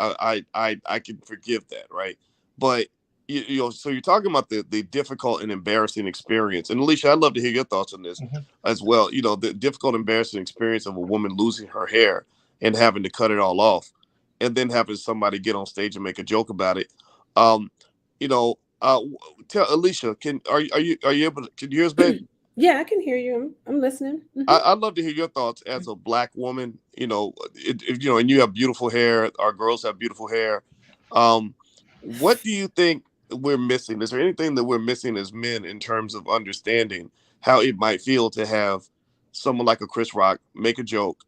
I can forgive that, right? But so you're talking about the difficult and embarrassing experience. And Alicia, I'd love to hear your thoughts on this Mhm. as well. The difficult, embarrassing experience of a woman losing her hair and having to cut it all off, and then having somebody get on stage and make a joke about it. Um, you know, tell Alicia, are you able to? Can you hear us, babe? Yeah, I can hear you. I'm listening. I'd love to hear your thoughts as a Black woman. And you have beautiful hair. Our girls have beautiful hair. What do you think we're missing? Is there anything that we're missing as men in terms of understanding how it might feel to have someone like a Chris Rock make a joke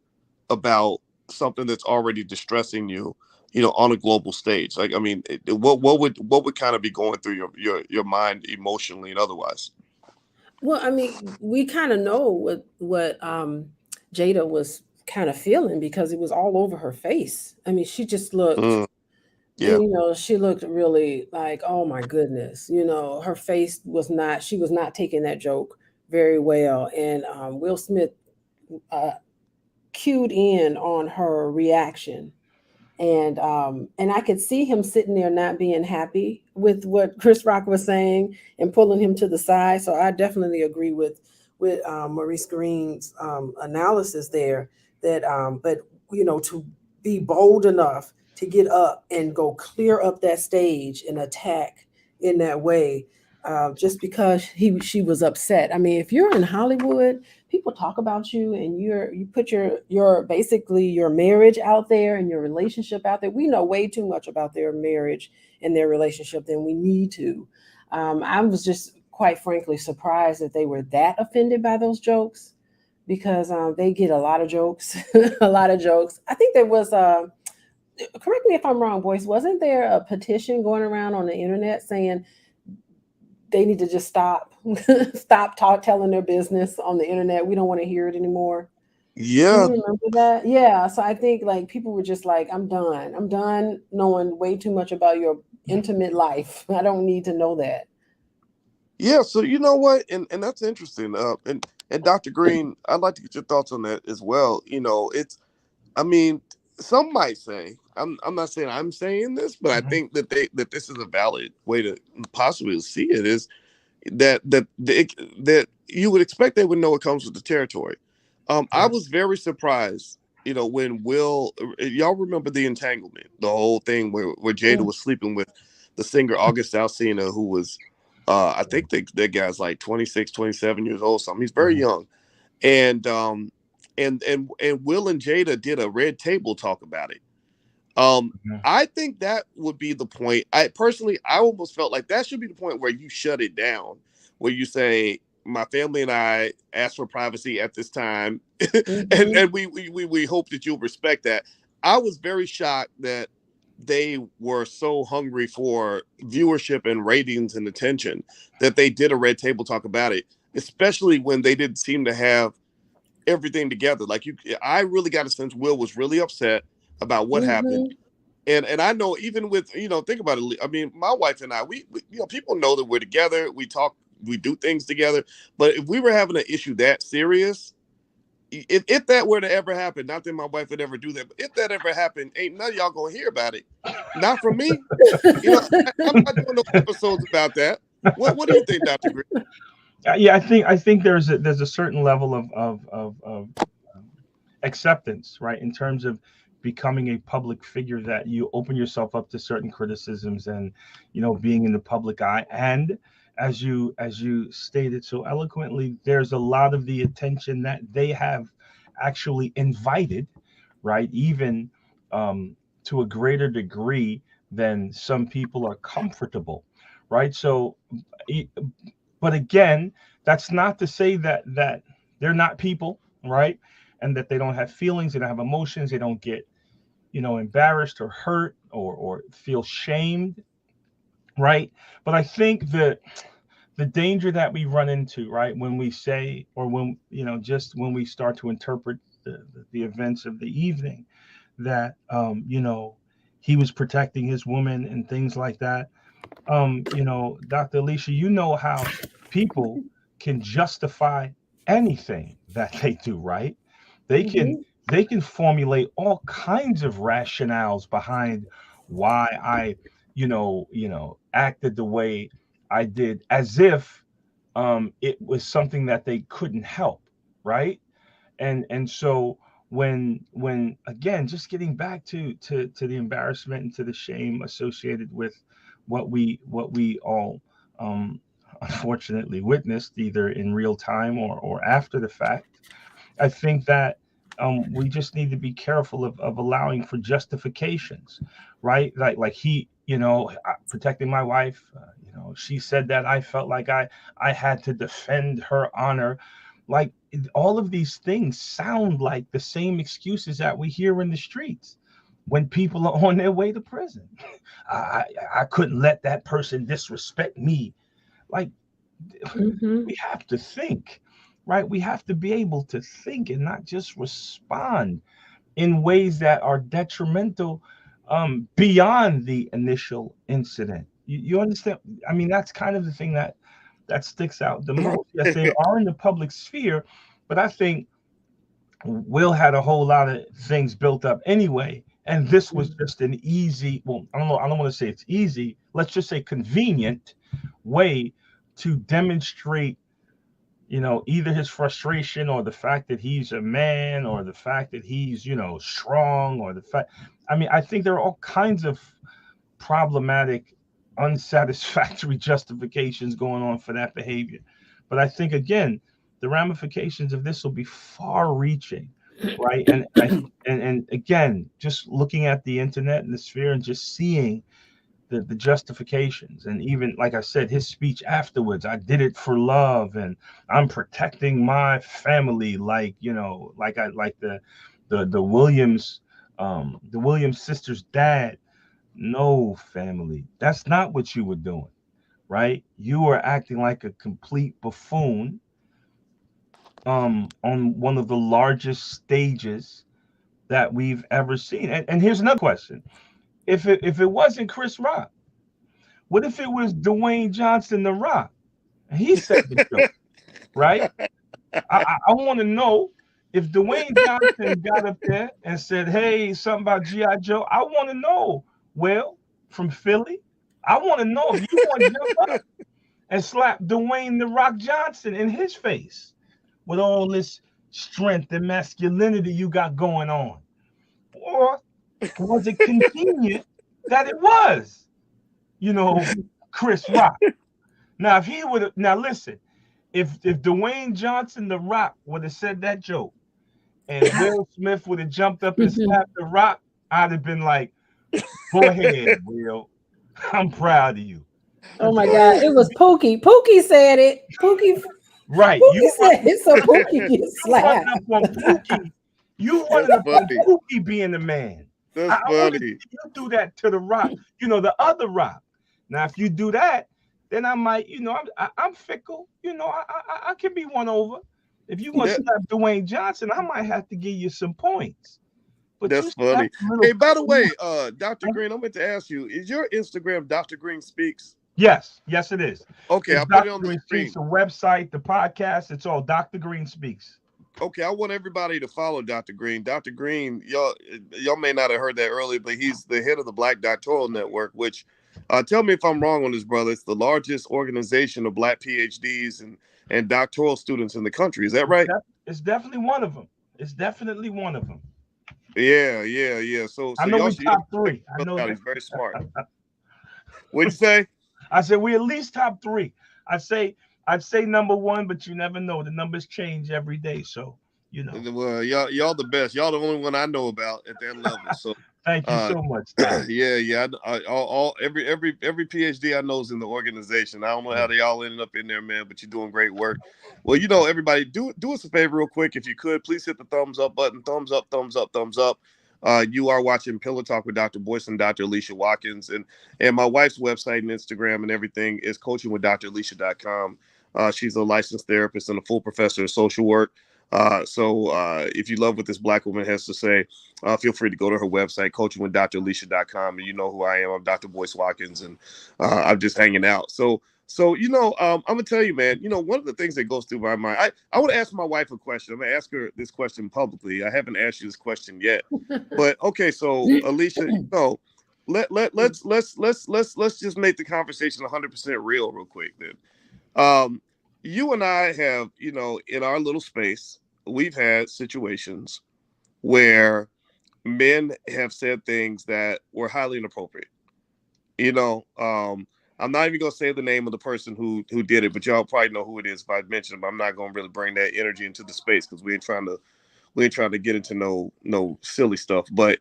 about something that's already distressing you, on a global stage? Like, I mean, what would kind of be going through your mind emotionally and otherwise? Well, I mean, we kind of know what Jada was kind of feeling because it was all over her face. I mean, she just looked, Mm, yeah. she looked really like, oh my goodness, her face was not, she was not taking that joke very well. And Will Smith uh, cued in on her reaction And I could see him sitting there not being happy with what Chris Rock was saying and pulling him to the side. So I definitely agree with Maurice Green's analysis there. That but to be bold enough to get up and go clear up that stage and attack in that way, just because she was upset. I mean, if you're in Hollywood, people talk about you, and you put your basically your marriage out there and your relationship out there. We know way too much about their marriage and their relationship than we need to. I was just quite frankly surprised that they were that offended by those jokes, because they get a lot of jokes, a lot of jokes. I think there was correct me if I'm wrong, boys. Wasn't there a petition going around on the internet saying they need to just stop telling their business on the internet? We don't want to hear it anymore. Do you Yeah, remember that? Yeah. So I think like people were just like, I'm done. I'm done knowing way too much about your intimate life. I don't need to know that. yeah. So you know what, and that's interesting. And Dr. Green, I'd like to get your thoughts on that as well. It's I mean, some might say, I'm not saying I'm saying this, but I Mhm. think that this is a valid way to possibly see it, is that you would expect they would know it comes with the territory. I Right. was very surprised, when Will, y'all remember the entanglement, the whole thing where Jada Mm, was sleeping with the singer August Alsina, who was, I think that guy's like 26, 27 years old, something. He's very Mhm. young, and Will and Jada did a red table talk about it. Um, Mhm. I think that would be the point. I almost felt like that should be the point where you shut it down, where you say, "My family and I asked for privacy at this time, mhm, and we hope that you'll respect that." I was very shocked that they were so hungry for viewership and ratings and attention that they did a red table talk about it, especially when they didn't seem to have everything together. Like I really got a sense Will was really upset about what happened. mhm, And I know, even with, think about it. I mean, my wife and I, we people know that we're together. We talk, we do things together. But if we were having an issue that serious, if that were to ever happen, not that my wife would ever do that, but if that ever happened, ain't none of y'all gonna hear about it. Not from me. I'm not doing no episodes about that. What do you think, Dr. Green? Yeah, I think there's a certain level of acceptance, right, in terms of becoming a public figure, that you open yourself up to certain criticisms, and being in the public eye. And as you stated so eloquently, there's a lot of the attention that they have actually invited, right, even to a greater degree than some people are comfortable, right? So e- but again, that's not to say that they're not people, right? And that they don't have feelings, they don't have emotions, they don't get embarrassed or hurt, or feel shamed, right? But I think that the danger that we run into, right, when we say, or when just when we start to interpret the events of the evening, that he was protecting his woman and things like that. Dr. Alicia, you know how people can justify anything that they do, right? They can mhm, they can formulate all kinds of rationales behind why I, acted the way I did, as if it was something that they couldn't help, right? And so when again, just getting back to the embarrassment and to the shame associated with what we all um unfortunately witnessed, either in real time or after the fact, I think that we just need to be careful of allowing for justifications, right? Like he, protecting my wife. She said that I felt like I had to defend her honor. Like, all of these things sound like the same excuses that we hear in the streets when people are on their way to prison. I I couldn't let that person disrespect me. Like, mhm. we have to think, right? We have to be able to think and not just respond in ways that are detrimental, beyond the initial incident. You understand? I mean, that's kind of the thing that sticks out the most. Yes, they are in the public sphere, but I think Will had a whole lot of things built up anyway And this was just an easy, well, I don't want to say it's easy, let's just say convenient way to demonstrate, either his frustration or the fact that he's a man or the fact that he's, strong or the fact, I mean, I think there are all kinds of problematic, unsatisfactory justifications going on for that behavior. But I think, again, the ramifications of this will be far reaching, right? And again, just looking at the internet and the sphere and just seeing the justifications, and even like I said, his speech afterwards, I did it for love and I'm protecting my family, like, like I like the Williams, the Williams sisters' dad. No, family, that's not what you were doing, right? You were acting like a complete buffoon on one of the largest stages that we've ever seen. And here's another question. If it wasn't Chris Rock, what if it was Dwayne Johnson, The Rock? And he said the joke, right? I want to know if Dwayne Johnson got up there and said, "Hey, something about G.I. Joe." I want to know. Well, from Philly, I want to know if you want to jump up and slap Dwayne The Rock Johnson in his face with all this strength and masculinity you got going on, or was it convenient that it was, Chris Rock? Now, if he would have, now listen, if Dwayne Johnson, The Rock, would have said that joke, and Will Smith would have jumped up and slapped The Rock, I'd have been like, "Go ahead, Will. I'm proud of you." Oh my God, it was Pookie. Pookie said it. Pookie Right. Pookie said it, so Pookie gets You running slapped. up on Pookie. You running That's up on funny. Pookie being the man. That's I want to funny. see you do that to The Rock, the other Rock. Now, if you do that, then I might, I'm fickle. I can be won over. If you want to That, slap Dwayne Johnson, I might have to give you some points. But you that's slap funny. a little. Hey, by the way, Dr. Green, I meant to ask you, is your Instagram Dr. Green Speaks? Yes, it is. Okay, It's I'll put it Dr. on the Green screen. Speaks, the website, the podcast. It's all Dr. Green Speaks. Okay, I want everybody to follow Dr. Green. Dr. Green, y'all may not have heard that earlier, but he's the head of the Black Doctoral Network, which tell me if I'm wrong on this, brother. It's the largest organization of Black PhDs and doctoral students in the country. Is that right? It's definitely one of them. It's definitely one of them. Yeah. So I know y'all we should top three. I brother know out. that. He's very smart. What'd you say? I said we at least top three. I'd say number one, but you never know. The numbers change every day, so Well, y'all the best. Y'all the only one I know about at that level. So Thank you uh so much, Doc. yeah. All every PhD I know is in the organization. I don't know how they all ended up in there, man, but you're doing great work. Well, everybody, do us a favor real quick, if you could. Please hit the thumbs up button. Thumbs up, thumbs up, thumbs up. You are watching Pillow Talk with Dr. Boyce and Dr. Alicia Watkins, and my wife's website and Instagram and everything is coachingwithdralicia.com. She's a licensed therapist and a full professor of social work. So if you love what this Black woman has to say, feel free to go to her website, coachingwithdralicia.com, and you know who I am. I'm Dr. Boyce Watkins, and I'm just hanging out. So I'm gonna tell you, man. One of the things that goes through my mind, I want to ask my wife a question. I'm gonna ask her this question publicly. I haven't asked you this question yet, but okay. So Alicia, let's just make the conversation 100% real quick then. You and I have, in our little space, we've had situations where men have said things that were highly inappropriate. I'm not even gonna say the name of the person who did it, but y'all probably know who it is if I mention him. I'm not gonna really bring that energy into the space because we ain't trying to get into no silly stuff. But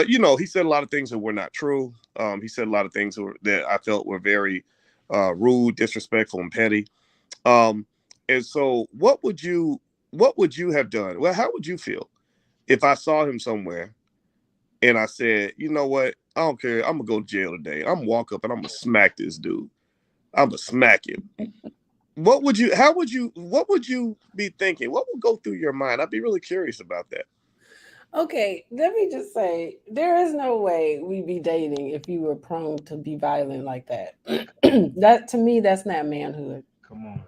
he said a lot of things that were not true. He said a lot of things that I felt were very rude, disrespectful, and petty. Um, and so what would you have done? Well, how would you feel if I saw him somewhere and I said, you know what? I don't care. I'm gonna go to jail today. I'm gonna walk up and I'm gonna smack this dude. I'm gonna smack him. What would you be thinking? What would go through your mind? I'd be really curious about that. Okay, let me just say, there is no way we'd be dating if you were prone to be violent like that. That, to me, that's not manhood. Come on.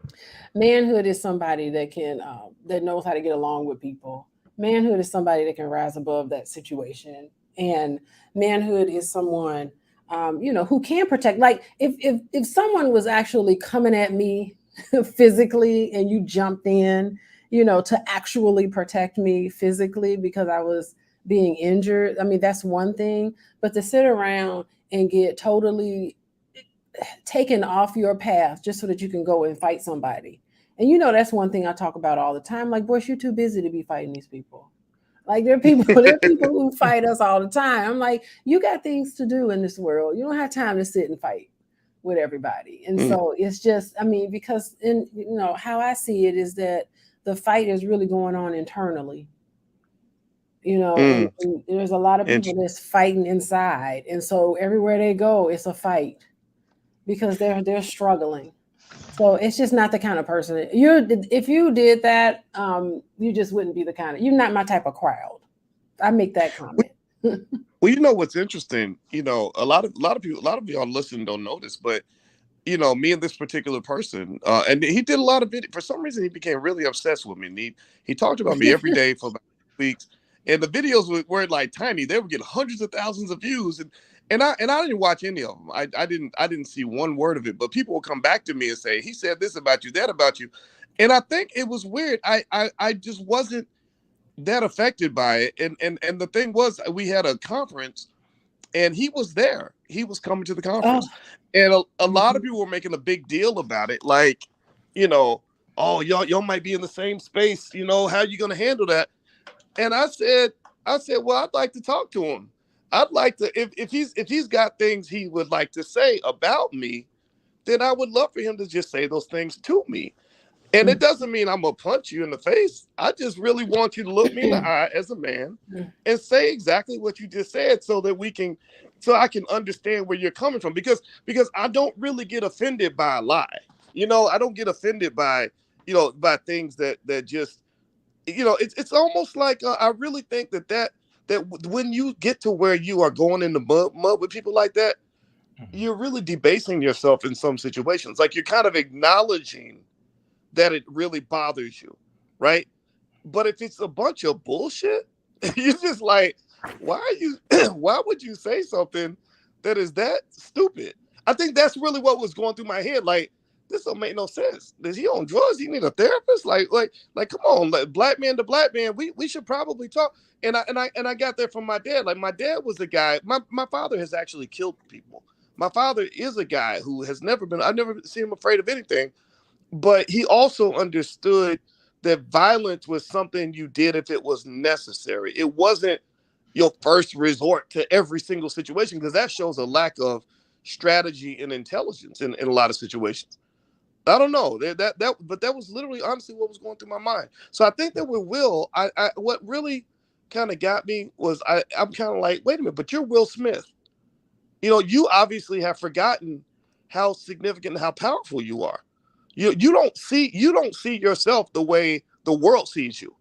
Manhood is somebody that knows how to get along with people. Manhood is somebody that can rise above that situation And manhood is someone, who can protect. Like if someone was actually coming at me physically and you jumped in, to actually protect me physically because I was being injured. I mean, that's one thing. But to sit around and get totally taken off your path just so that you can go and fight somebody. And that's one thing I talk about all the time. Like, boys, you're too busy to be fighting these people. Like there are people who fight us all the time. I'm like, you got things to do in this world. You don't have time to sit and fight with everybody. And so it's just, I mean, because how I see it is that the fight is really going on internally. And there's a lot of people that's fighting inside. And so everywhere they go, it's a fight because they're struggling. So it's just not the kind of person if you did that, you just wouldn't be the kind of, you're not my type of crowd. I make that comment. Well, what's interesting, a lot of people, a lot of y'all listening don't know this, but me and this particular person, and he did a lot of videos. For some reason, he became really obsessed with me. And he talked about me every day for about weeks. And the videos were like tiny. They would get hundreds of thousands of views. And I didn't watch any of them. I didn't see one word of it. But people will come back to me and say, he said this about you, that about you. And I think it was weird. I just wasn't that affected by it. And the thing was, we had a conference and he was there. He was coming to the conference. And a lot of people were making a big deal about it. Like, oh, y'all might be in the same space. How are you going to handle that? And I said, well, I'd like to talk to him. I'd like to, if he's got things he would like to say about me, then I would love for him to just say those things to me. And it doesn't mean I'm going to punch you in the face. I just really want you to look me in the eye as a man and say exactly what you just said so I can understand where you're coming from. Because I don't really get offended by a lie. I don't get offended by, by things that just, it's almost like I really think that when you get to where you are going in the mud with people like that, you're really debasing yourself in some situations. Like you're kind of acknowledging that it really bothers you, right? But if it's a bunch of bullshit, you're just like, why would you say something that is that stupid? I think that's really what was going through my head. Like, this don't make no sense. Is he on drugs? He need a therapist? Like, come on, like, black man to black man, we should probably talk. And I got that from my dad. Like, my dad was a guy. My father has actually killed people. My father is a guy who I've never seen him afraid of anything. But he also understood that violence was something you did if it was necessary. It wasn't your first resort to every single situation, because that shows a lack of strategy and intelligence in a lot of situations. I don't know but that was literally honestly what was going through my mind. So I think that with Will, what really kind of got me was I'm kind of like, wait a minute, but you're Will Smith. You obviously have forgotten how significant and how powerful you are. You don't see yourself the way the world sees you.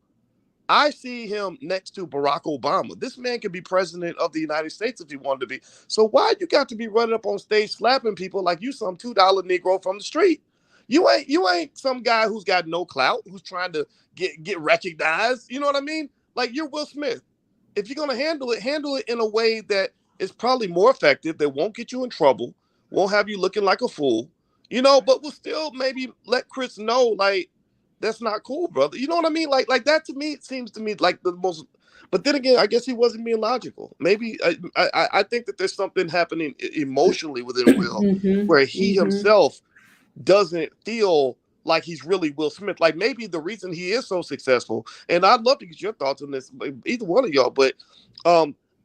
I see him next to Barack Obama. This man could be president of the United States if he wanted to be. So why you got to be running up on stage slapping people like you some $2 Negro from the street? You ain't some guy who's got no clout, who's trying to get recognized. You know what I mean? Like, you're Will Smith. If you're gonna handle it in a way that is probably more effective, that won't get you in trouble, won't have you looking like a fool, but will still maybe let Chris know, like, that's not cool, brother. You know what I mean? Like that, to me, it seems to me like the most. But then again, I guess he wasn't being logical. Maybe I think that there's something happening emotionally within Will, where he himself doesn't feel like he's really Will Smith. Like, maybe the reason he is so successful, and I'd love to get your thoughts on this, either one of y'all, but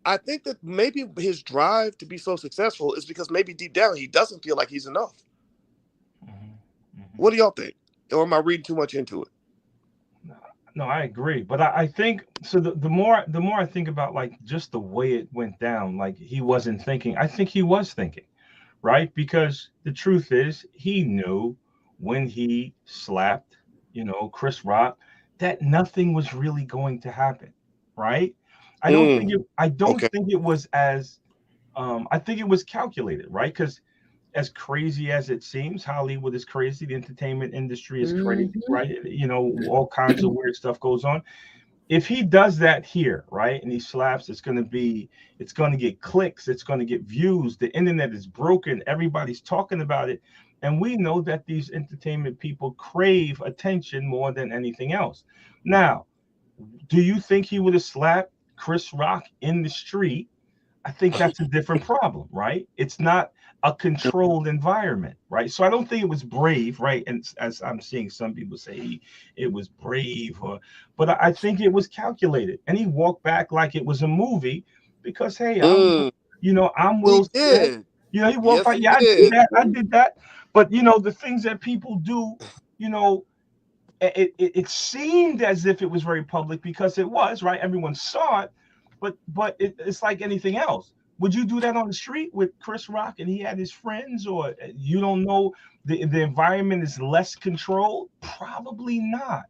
I think that maybe his drive to be so successful is because maybe deep down he doesn't feel like he's enough. What do y'all think? Or am I reading too much into it? No, I agree. But I think so. The more I think about, like, just the way it went down, like, he wasn't thinking. I think he was thinking, right? Because the truth is, he knew when he slapped, Chris Rock, that nothing was really going to happen, right? I don't think it was as I think it was calculated, right? Because as crazy as it seems, Hollywood is crazy, the entertainment industry is crazy, right? All kinds of weird stuff goes on. if he does that here, right, and he slaps, it's going to get clicks, it's going to get views. The internet is broken. Everybody's talking about it. And we know that these entertainment people crave attention more than anything else. Now, do you think he would have slapped Chris Rock in the street? I think that's a different problem, right? It's not a controlled environment, right? So I don't think it was brave, right? And as I'm seeing some people say it was brave, but I think it was calculated. And he walked back like it was a movie because, hey, Mm, I'm he Will Smith. did. He walked Yes, back. he Yeah, did. I did that. But the things that people do, you know, it seemed as if it was very public because it was, right? Everyone saw it, it's like anything else. Would you do that on the street with Chris Rock and he had his friends, or you don't know the environment is less controlled? Probably not.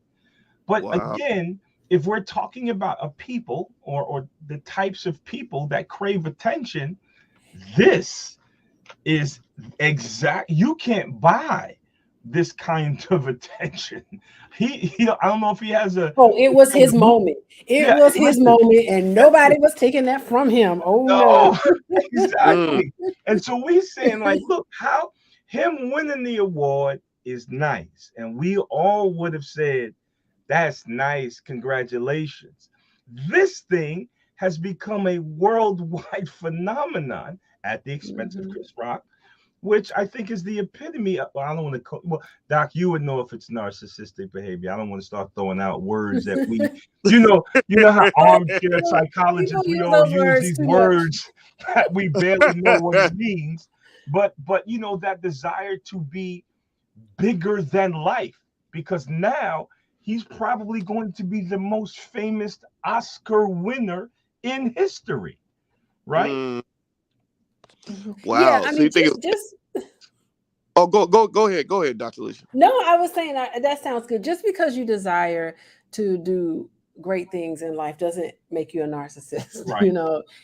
But Wow. again, if we're talking about a people or the types of people that crave attention, this is you can't buy this kind of attention. I don't know if he has a Oh, it was his moment. It yeah, was his listen, moment, and nobody was taking that from him. Oh no. no, Mm, exactly. And so we saying like, look, how him winning the award is nice, and we all would have said that's nice, congratulations. This thing has become a worldwide phenomenon at the expense of Mhm. Chris Rock, which I think is the epitome of, well, I don't want to call, well, Doc, you would know if it's narcissistic behavior. I don't want to start throwing out words that you know how armchair People psychologists, we use all those use words these too much. words that we barely know what it means. But that desire to be bigger than life, because now he's probably going to be the most famous Oscar winner in history, right? mm, Mhm. Yeah, wow. I So you mean, think just oh, go ahead, Dr. Alicia. no, I was saying that sounds good. Just because you desire to do great things in life doesn't make you a narcissist. Right.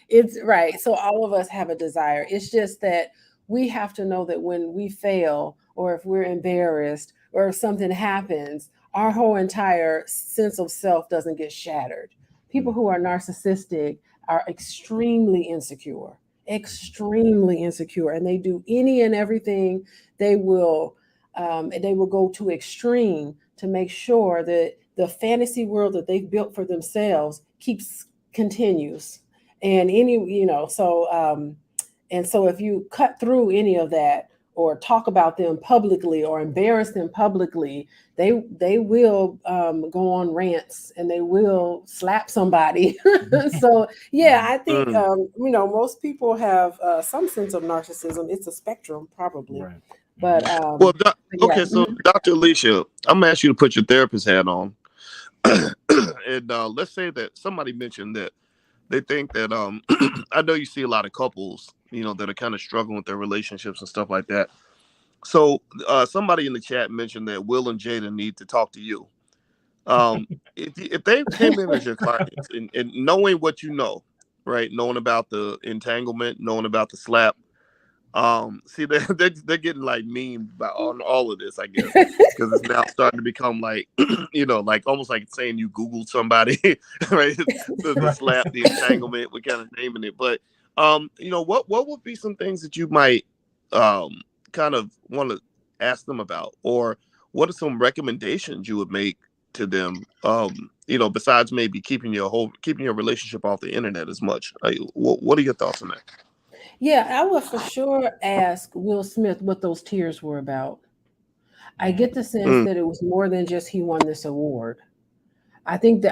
It's right. So all of us have a desire. It's just that we have to know that when we fail, or if we're embarrassed, or if something happens, our whole entire sense of self doesn't get shattered. People who are narcissistic are extremely insecure, and they do any and everything. They will go to extreme to make sure that the fantasy world that they've built for themselves continues. And so if you cut through any of that, or talk about them publicly, or embarrass them publicly, they will go on rants, and they will slap somebody. So yeah, Mhm. I think Mm. most people have some sense of narcissism. It's a spectrum, probably. Right. But Mhm. Well, yeah. okay, so Dr. Alicia, I'm gonna ask you to put your therapist hat on. And let's say that somebody mentioned that they think that I know you see a lot of couples, that are kind of struggling with their relationships and stuff like that. So somebody in the chat mentioned that Will and Jada need to talk to you. If they came in as your clients, and knowing what you know, right, knowing about the entanglement, knowing about the slap, see, they're getting like memed by on all of this, I guess, because it's now starting to become like, like almost like saying you Googled somebody, right? The Right. slap, the entanglement, we're kind of naming it. But what would be some things that you might kind of want to ask them about, or what are some recommendations you would make to them? Besides maybe keeping your relationship off the internet as much. What are your thoughts on that? Yeah, I would for sure ask Will Smith what those tears were about. I get the sense Mm, that it was more than just he won this award. I think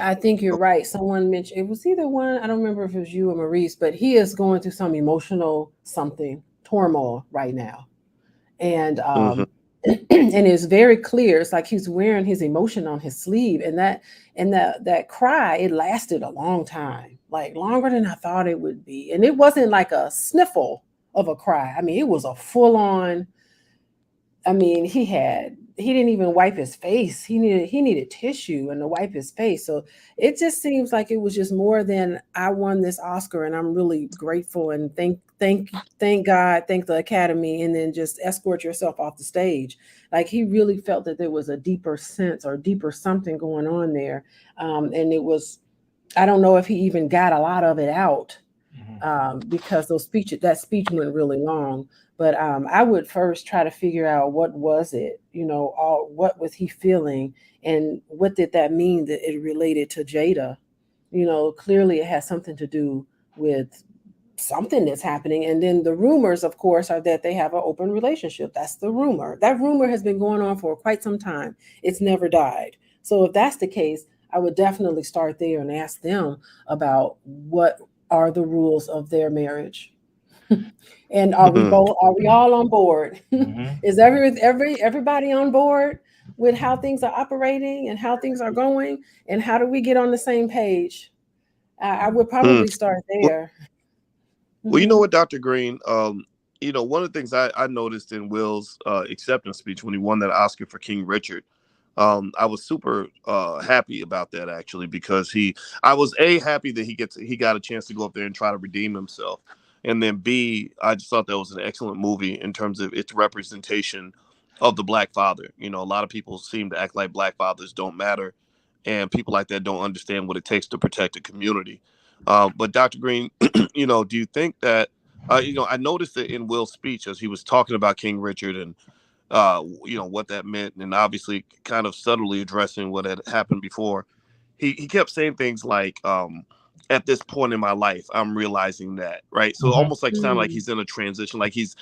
you're right. Someone mentioned it was either one, I don't remember if it was you or Maurice, but he is going through some emotional something turmoil right now. And mhm, and it's very clear. It's like he's wearing his emotion on his sleeve. And that cry, it lasted a long time, like longer than I thought it would be. And it wasn't like a sniffle of a cry. I mean, it was a full on. I mean, he didn't even wipe his face. He needed tissue and to wipe his face. So it just seems like it was just more than I won this Oscar, and I'm really grateful, and thank God, thank the Academy, and then just escort yourself off the stage. Like he really felt that there was a deeper sense or deeper something going on there, and it was I don't know if he even got a lot of it out, Mhm. because that speech went really long. But I would first try to figure out what was it, all what was he feeling, and what did that mean that it related to Jada. Clearly it has something to do with something that's happening. And then the rumors, of course, are that they have an open relationship. That's the rumor. That rumor has been going on for quite some time. It's never died. So if that's the case, I would definitely start there and ask them about what are the rules of their marriage. And are we all on board? Mhm. Is everybody on board with how things are operating and how things are going, and how do we get on the same page? I would Mm. probably start Well, there. well, you know Hmm. what, Dr. Green? One of the things I noticed in Will's acceptance speech when he won that Oscar for King Richard, I was super happy about that actually because I was happy that he got a chance to go up there and try to redeem himself, and then B, I just thought that was an excellent movie in terms of its representation of the black father. A lot of people seem to act like black fathers don't matter, and people like that don't understand what it takes to protect a community. But Dr. Green, do you think that I noticed that in Will's speech as he was talking about King Richard and what that meant, and obviously kind of subtly addressing what had happened before. He kept saying things like, "At this point in my life, I'm realizing that." Right, so Mhm. almost like sound like Mm, he's in a transition, like he's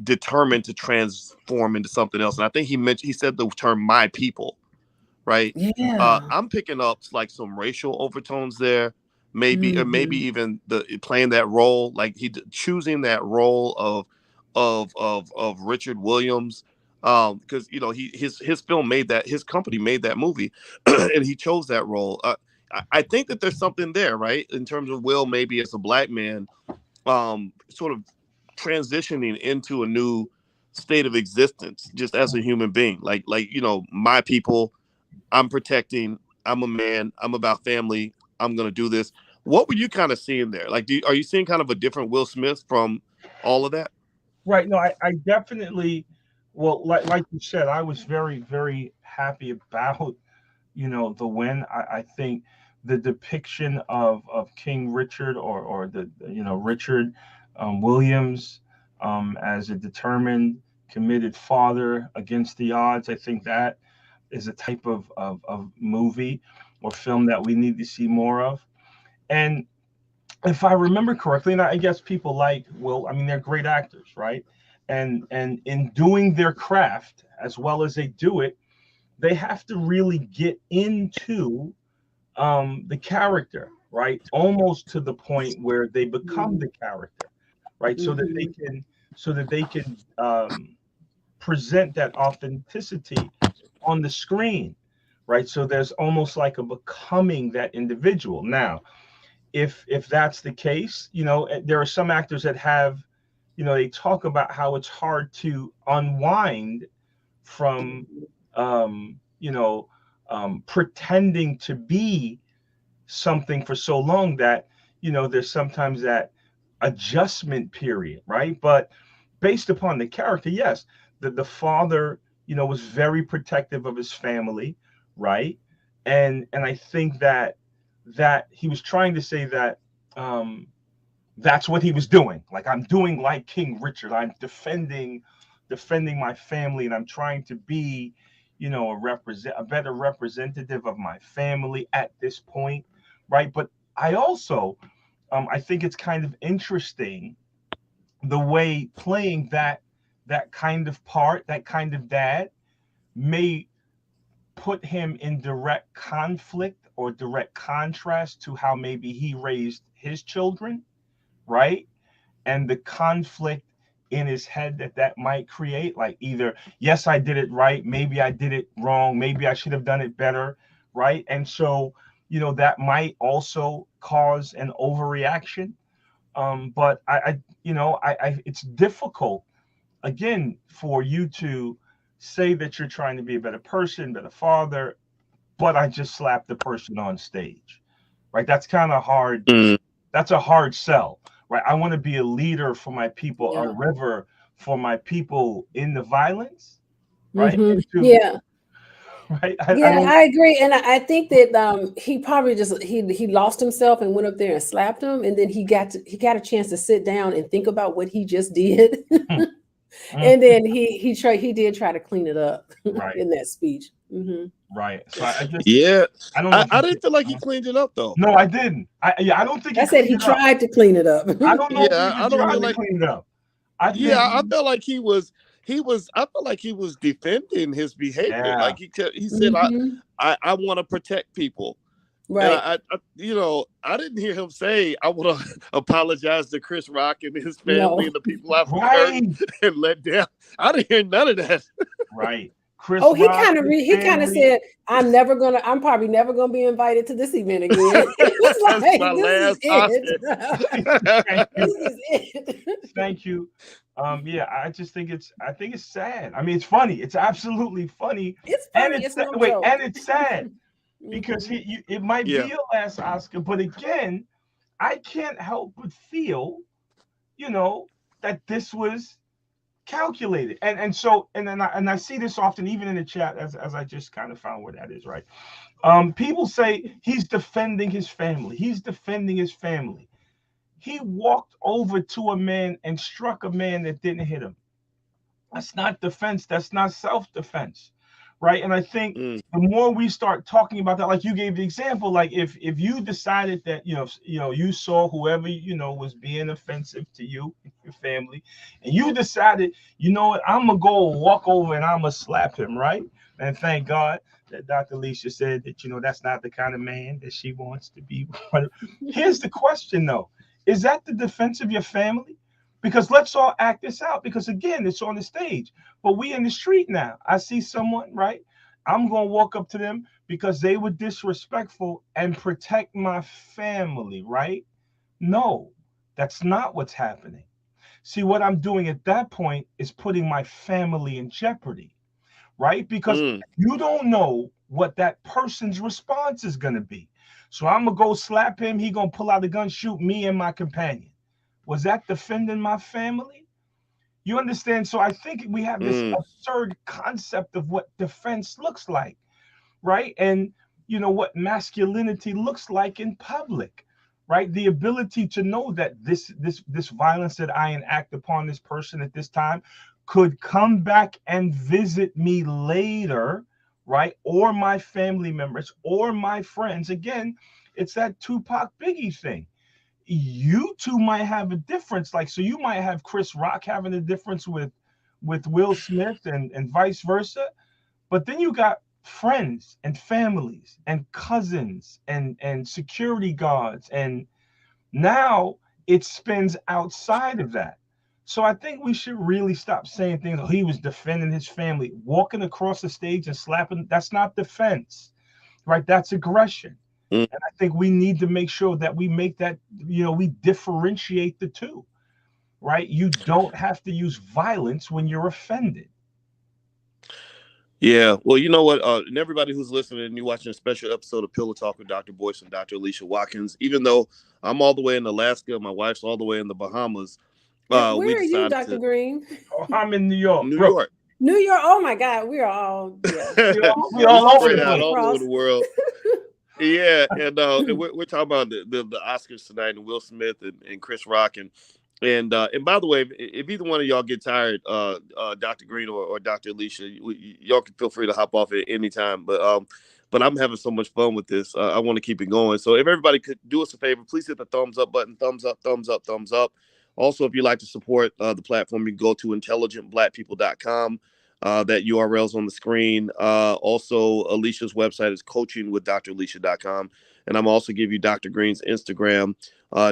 determined to transform into something else. And I think he said the term "my people." Right, yeah. I'm picking up like some racial overtones there, maybe, or maybe Mhm. even the playing that role, like choosing that role of Richard Williams, because his film made that, his company made that movie, and he chose that role. I think that there's something there, right, in terms of Will maybe as a black man, sort of transitioning into a new state of existence just as a human being, like my people, I'm protecting. I'm a man. I'm about family. I'm gonna do this. What were you kind of seeing there? Like, are you seeing kind of a different Will Smith from all of that? Right. No, I definitely, well, like you said, I was very, very happy about, the win. I think the depiction of King Richard, or the, Richard Williams, as a determined, committed father against the odds. I think that is a type of movie or film that we need to see more of. And if I remember correctly, and I guess people like Will, I mean, they're great actors, right? And in doing their craft as well as they do it, they have to really get into the character, right? Almost to the point where they become Mhm. the character, right? Mhm. So that they can present that authenticity on the screen, right? So there's almost like a becoming that individual. Now, if that's the case, there are some actors that have, they talk about how it's hard to unwind from, um, you know, pretending to be something for so long that, there's sometimes that adjustment period, right? But based upon the character, yes, the father, was very protective of his family, right? And I think that he was trying to say that, um, that's what he was doing. Like, I'm doing like King Richard. I'm defending my family, and I'm trying to be, a better representative of my family at this point, right? But I also, I think it's kind of interesting the way playing that kind of part, that kind of dad, may put him in direct conflict or direct contrast to how maybe he raised his children, right? And the conflict in his head that might create, like, either, yes, I did it right, maybe I did it wrong, maybe I should have done it better, right? And so, that might also cause an overreaction. But it's difficult, again, for you to say that you're trying to be a better person, better father, but I just slapped the person on stage, right? That's kind of hard. Mm. That's a hard sell, right? I want to be a leader for my people, a Yeah. river for my people in the violence, right? Mhm. Into Yeah. right? I Yeah, don't. I agree, and I think that he probably just he lost himself and went up there and slapped him, and then he got a chance to sit down and think about what he just did, Mm, mm, and then he did try to clean it up right, in that speech. Hmm. right. So I just Yeah, I don't know if I he didn't did. feel like he cleaned it up though. No, I didn't. I don't think he I said cleaned he it up. tried to clean it up. I don't know if he Yeah, even I don't tried feel to like. clean it up. I Yeah, think, I felt like I felt like he was defending his behavior. yeah, Like he said, Hmm. I want to protect people. And Right. I didn't hear him say I want to apologize to Chris Rock and his family No. and the people I've hurt right, and let down. I didn't hear none of that. right. Chris Oh, Rock, his he kind of family. said, I'm probably never gonna be invited to this event again." It was That's like, my this is last it. Oscar. Thank This you, is it. thank you. Yeah, I think it's sad. I mean, it's funny. It's absolutely funny, It's and funny. it's It's no wait, joke. and it's sad because Hmm. it might be Yeah. your last Oscar, but again, I can't help but feel, you know, that this was calculated. And I see this often even in the chat as I just kind of found where that is, right? People say he's defending his family. He's defending his family. He walked over to a man and struck a man that didn't hit him. That's not defense. That's not self-defense, right? And I think Mm, the more we start talking about that, like you gave the example, like if you decided that you saw whoever was being offensive to you, your family, and you decided, you know what, I'm gonna go walk over and I'm gonna slap him, right? And thank God that Dr. Alicia said that that's not the kind of man that she wants to be. Here's the question though: is that the defense of your family? Because let's all act this out. Because again, it's on the stage, but we in the street now. I see someone, right? I'm gonna walk up to them because they were disrespectful and protect my family, right? No, that's not what's happening. See, what I'm doing at that point is putting my family in jeopardy, right? Because mm. you don't know what that person's response is gonna be. So I'm gonna go slap him. He gonna pull out a gun, shoot me and my companion. Was that defending my family? You understand? So I think we have this Mm. absurd concept of what defense looks like, right? And what masculinity looks like in public, right? The ability to know that this violence that I enact upon this person at this time could come back and visit me later, right? Or my family members or my friends. Again, it's that Tupac Biggie thing. You two might have a difference, like, so you might have Chris Rock having a difference with Will Smith and vice versa, but then you got friends and families and cousins and security guards, and now it spins outside of that. So I think we should really stop saying things. Oh, he was defending his family. Walking across the stage and slapping, that's not defense, right? That's aggression. Mm. And I think we need to make sure that we make that, we differentiate the two, right? You don't have to use violence when you're offended. Yeah, well, you know what? And everybody who's listening, and you watching a special episode of Pillow Talk with Dr. Boyce and Dr. Alicia Watkins. Even though I'm all the way in Alaska, my wife's all the way in the Bahamas. And We where are you, decided Dr. to Green? Oh, I'm in New York, New bro. York. New York. Oh my God, we are all, yeah. We We're all over spread the out place. all over Across. the world. Yeah, and we're talking about the Oscars tonight, and Will Smith and Chris Rock, and by the way, if either one of y'all get tired, Dr. Green or Dr. Alicia, y'all can feel free to hop off at any time. But I'm having so much fun with this. I want to keep it going. So if everybody could do us a favor, please hit the thumbs up button. Thumbs up, thumbs up, thumbs up. Also, if you'd like to support the platform, you can go to intelligentblackpeople.com. That URL is on the screen. Also, Alicia's website is coachingwithdralicia.com. And I'm also give you Dr. Green's Instagram,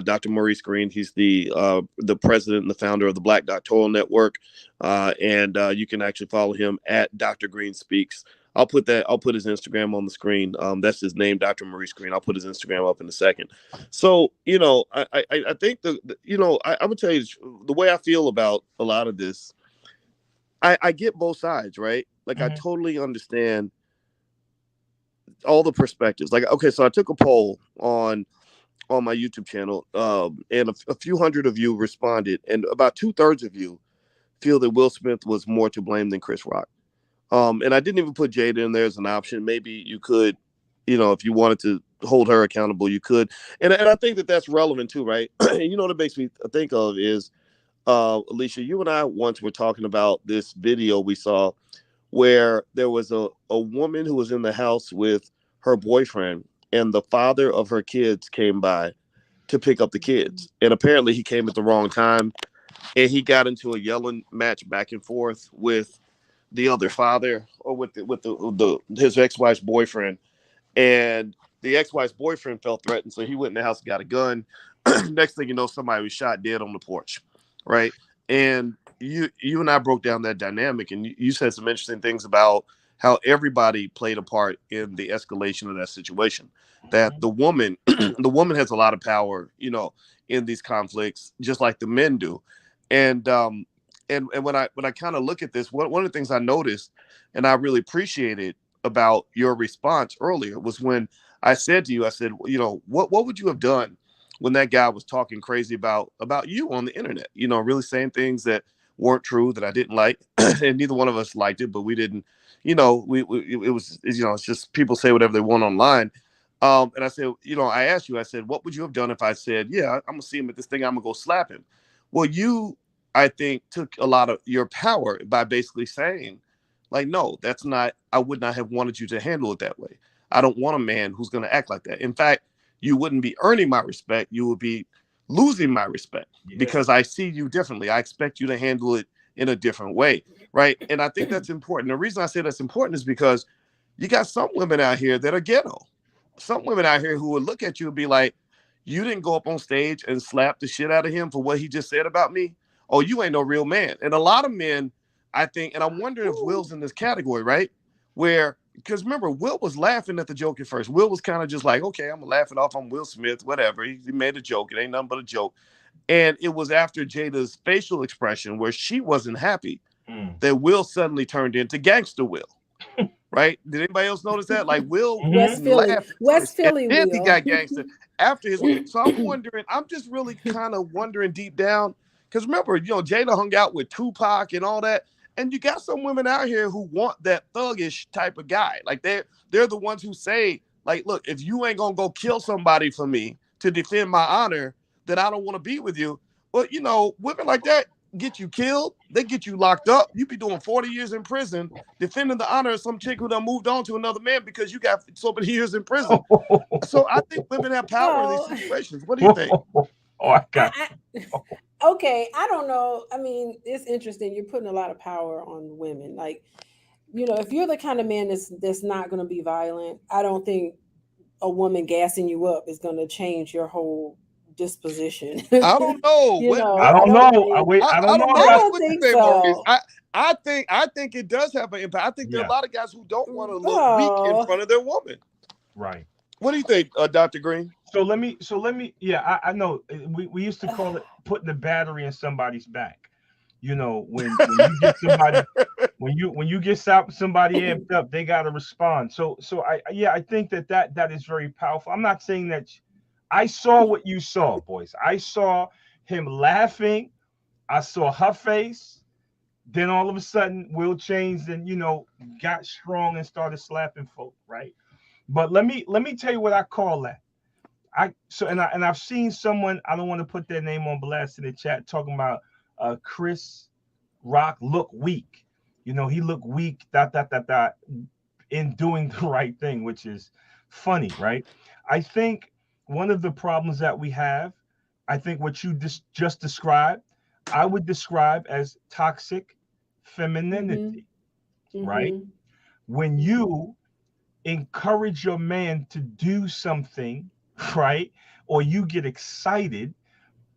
Dr. Maurice Green. He's the president and the founder of the Black Doctoral Network. And you can actually follow him at Dr. Green Speaks. I'll put his Instagram on the screen. That's his name, Dr. Maurice Green. I'll put his Instagram up in a second. So, I think I'm gonna tell you the way I feel about a lot of this. I get both sides, right? Like I Mhm. totally understand all the perspectives. Like, okay, so I took a poll on my YouTube channel, and a few hundred of you responded, and about 2/3 of you feel that Will Smith was more to blame than Chris Rock. And I didn't even put Jada in there as an option. Maybe you could, if you wanted to hold her accountable, you could. And I think that that's relevant too, right? And what it makes me think of is, Alicia, you and I once were talking about this video we saw where there was a woman who was in the house with her boyfriend, and the father of her kids came by to pick up the kids. And apparently he came at the wrong time, and he got into a yelling match back and forth with the other father, or with the his ex-wife's boyfriend. And the ex-wife's boyfriend felt threatened, so he went in the house and got a gun. Next thing you know, somebody was shot dead on the porch, right? And you and I broke down that dynamic, and you said some interesting things about how everybody played a part in the escalation of that situation. That the woman, the woman has a lot of power, in these conflicts, just like the men do. And and when I kind of look at this, one of the things I noticed, and I really appreciated about your response earlier, was when I said to you, I said, what would you have done when that guy was talking crazy about you on the internet, really saying things that weren't true, that I didn't like, and neither one of us liked it, but we didn't, it was, it's just people say whatever they want online. And I said, I asked you, I said, what would you have done if I said, yeah, I'm gonna see him at this thing, I'm gonna go slap him? Well, you, I think, took a lot of your power by basically saying, like, no, that's not, I would not have wanted you to handle it that way. I don't want a man who's going to act like that. In fact, you wouldn't be earning my respect. You would be losing my respect, Yeah. because I see you differently. I expect you to handle it in a different way. Right. And I think that's important. The reason I say that's important is because you got some women out here that are ghetto. Some women out here who would look at you and be like, you didn't go up on stage and slap the shit out of him for what he just said about me. Oh, you ain't no real man. And a lot of men, I think, and I'm wondering if Will's in this category, right? Where, because remember, Will was laughing at the joke at first. Will was kind of just like, okay, I'm gonna laugh it off on Will Smith, whatever. He made a joke. It ain't nothing but a joke. And it was after Jada's facial expression where she wasn't happy that Will suddenly turned into gangster Will. Right? Did anybody else notice that? Like, Will West Mm-hmm. Philly, laughed at West first, and Philly then he will. got gangster after his. So I'm wondering, I'm just really kind of wondering deep down, because remember, Jada hung out with Tupac and all that, and you got some women out here who want that thuggish type of guy. Like, they're the ones who say, like, look, if you ain't gonna go kill somebody for me to defend my honor, then I don't want to be with you. But women like that get you killed, they get you locked up. You be doing 40 years in prison defending the honor of some chick who done moved on to another man because you got so many years in prison. So I think women have power in these Oh, situations. What do you think? Oh, I got I, okay, I don't know. I mean, it's interesting. You're putting a lot of power on women. Like, if you're the kind of man that's not going to be violent, I don't think a woman gassing you up is going to change your whole disposition. I don't know. I I don't don't know. think. Wait, I don't I don't know know. I about. don't What you think think, Maurice? so. I think it does have an impact. I think there are a Yeah, lot of guys who don't want to look weak in Oh, front of their woman. right. What do you think, Dr. Green? So let me. Yeah, I know. We used to call it putting the battery in somebody's back. When you get somebody, when you get somebody amped up, they got to respond. So I think that is very powerful. I'm not saying that. I saw what you saw, boys. I saw him laughing. I saw her face. Then all of a sudden, Will changed and got strong and started slapping folk. Right. But let me tell you what I call that. I've seen someone, I don't want to put their name on blast in the chat, talking about Chris Rock look weak. He looked weak, dot in doing the right thing, which is funny, right? I think one of the problems that we have, I think what you just described, I would describe as toxic mhm, femininity, right? mhm, When you encourage your man to do something, right? Or you get excited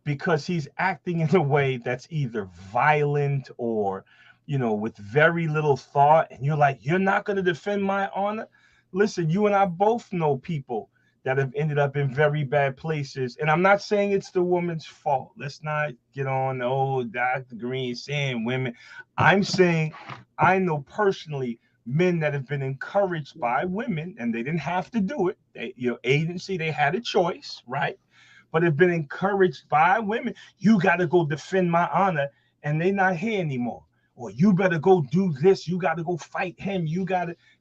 because he's acting in a way that's either violent or, with very little thought. And you're like, you're not going to defend my honor. Listen, you and I both know people that have ended up in very bad places. And I'm not saying it's the woman's fault. Let's not get on, oh, Dr. Green saying women. I'm saying I know personally men that have been encouraged by women, and they didn't have to do it. Agency, they had a choice, right? But have been encouraged by women. You got to go defend my honor, and they're not here anymore. or you better go do this. You got to go fight him.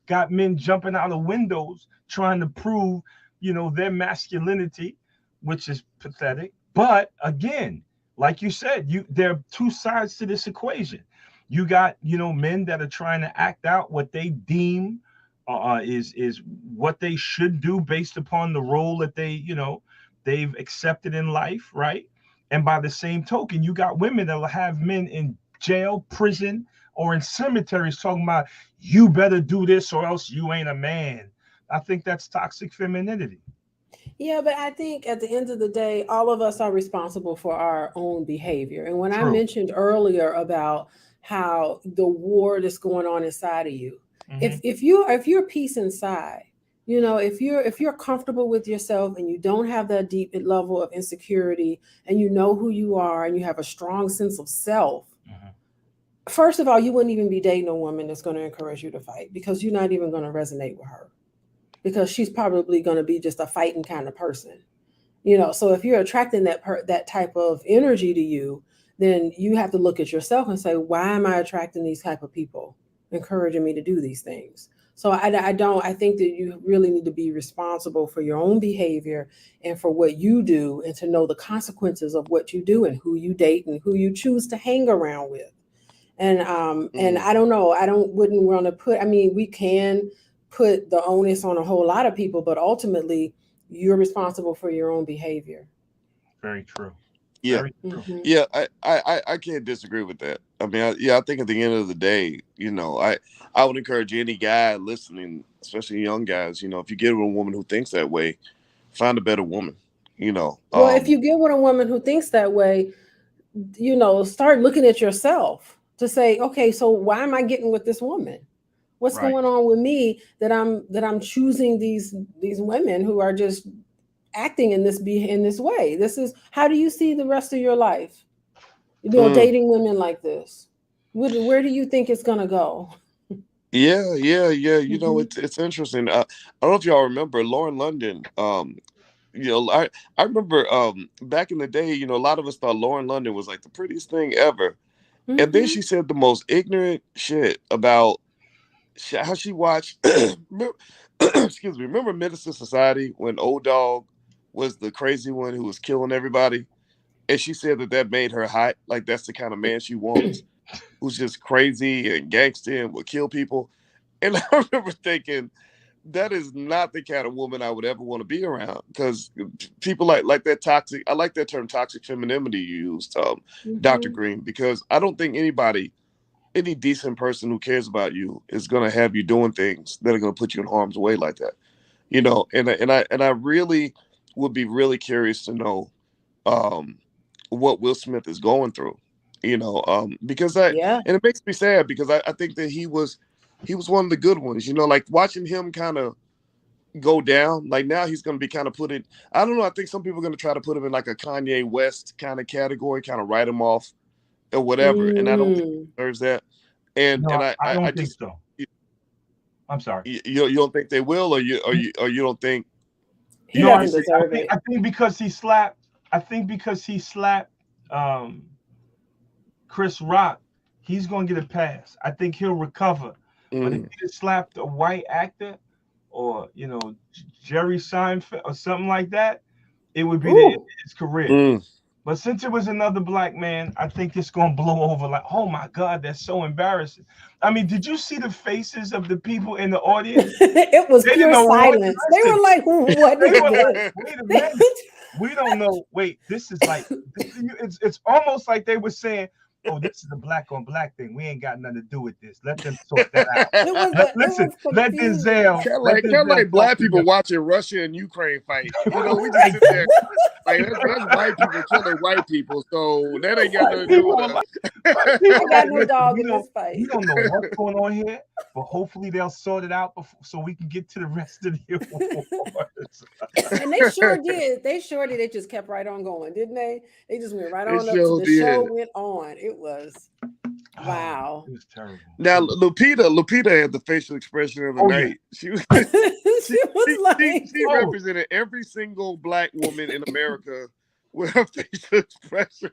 Got men jumping out of windows trying to prove, their masculinity, which is pathetic. But again, like you said, there are two sides to this equation. You got, men that are trying to act out what they deem is what they should do based upon the role that they've accepted in life, right? And by the same token, you got women that will have men in jail, prison, or in cemeteries talking about, you better do this or else you ain't a man. I think that's toxic femininity. Yeah, but I think at the end of the day, all of us are responsible for our own behavior. And when I True. mentioned earlier about how the war that's going on inside of you, Mhm. if you're peace inside, if you're comfortable with yourself and you don't have that deep level of insecurity and you know who you are and you have a strong sense of self, Mhm. first of all, you wouldn't even be dating a woman that's going to encourage you to fight because you're not even going to resonate with her because she's probably going to be just a fighting kind of person. So if you're attracting that type of energy to you, then you have to look at yourself and say, why am I attracting these type of people encouraging me to do these things? So I think that you really need to be responsible for your own behavior and for what you do and to know the consequences of what you do and who you date and who you choose to hang around with. And I don't know, wouldn't want to put, I mean, we can put the onus on a whole lot of people, but ultimately you're responsible for your own behavior. Very true. Yeah. Very true. Hmm. Yeah, I can't disagree with that. I mean, I think at the end of the day, I would encourage any guy listening, especially young guys, if you get with a woman who thinks that way, find a better woman. You know, Well, if you get with a woman who thinks that way, start looking at yourself to say, okay, so why am I getting with this woman? What's Right. going on with me that I'm choosing these women who are just acting in this way? This is, how do you see the rest of your life? mm, Dating women like this. Where do you think it's gonna go? yeah. Hmm. It's interesting. I don't know if y'all remember Lauren London. I remember back in the day, a lot of us thought Lauren London was like the prettiest thing ever. And then Hmm. she said the most ignorant shit about how she watched. Excuse me. Remember Medicine Society when Old Dog was the crazy one who was killing everybody, and she said that made her hot. Like that's the kind of man she wants, who's just crazy and gangster and will kill people. And I remember thinking that is not the kind of woman I would ever want to be around because people like that toxic. I like that term toxic femininity you used, Dr. Hmm. Green, because I don't think any decent person who cares about you is going to have you doing things that are going to put you in harm's way like that. And I really would be really curious to know um, what Will Smith is going through. Because Yeah. and it makes me sad because I think that he was one of the good ones. Like watching him kind of go down. Like now he's going to be kind of put in. I don't know. I think some people are going to try to put him in like a Kanye West kind of category, kind of write him off or whatever. And I don't think Mm. he deserves that. And No, I, I I, I don't think just so. I'm sorry. you don't think they will, or you don't think. He No, I doesn't think I deserve think it. I think because he slapped. I think because he slapped um, Chris Rock, he's gonna get a pass. I think he'll recover. But if Mm, he had slapped a white actor or Jerry Seinfeld or something like that, it would be the end of Ooh. his career. mm. But since it was another black man, I think it's gonna blow over. Like, oh my God, that's so embarrassing. I mean, did you see the faces of the people in the audience? It was They didn't pure know what. silence. They Listen, were like, what they is were like, this? wait a minute, we don't know. Wait, this is like, it's almost like they were saying, oh, this is a black on black thing. We ain't got nothing to do with this. Let them sort that out. It Listen, was confusion. Let Kind of Denzel like talk black to people them. watching Russia and Ukraine fight. We just sit there like that's white people killing white people, so that ain't got nothing White to do people with were us. like, white people I were got like, no listen, dog in this we fight. don't know what's going on here, but hopefully they'll sort it out before, so we can get to the rest of the awards. And they sure did. They sure did. They just kept right on going, didn't they? They just went right It on up to sure the show did. went on. It was Oh, wow. it was terrible. Now It was, Lupita had the facial expression of the oh yeah. night. She was She she, was like, she Oh, represented every single black woman in America with her facial expression.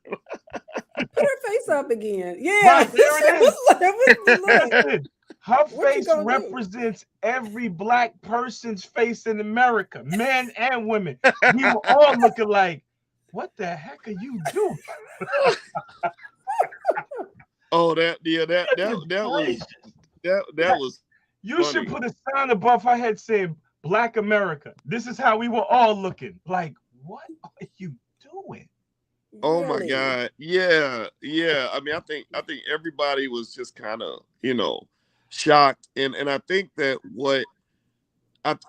Put her face up again. Yeah. Right, there it is. Look, Listen, her what you face gonna do? represents every black person's face in America, men and women. We were all looking like, what the heck are you doing? Oh, that yeah, Goodness that was gracious. that was You should funny. put a sign above her head saying Black America. This is how we were all looking. Like, what are you doing? Oh my Really? God. Yeah. Yeah. I mean, I think everybody was just kind of, shocked. And I think that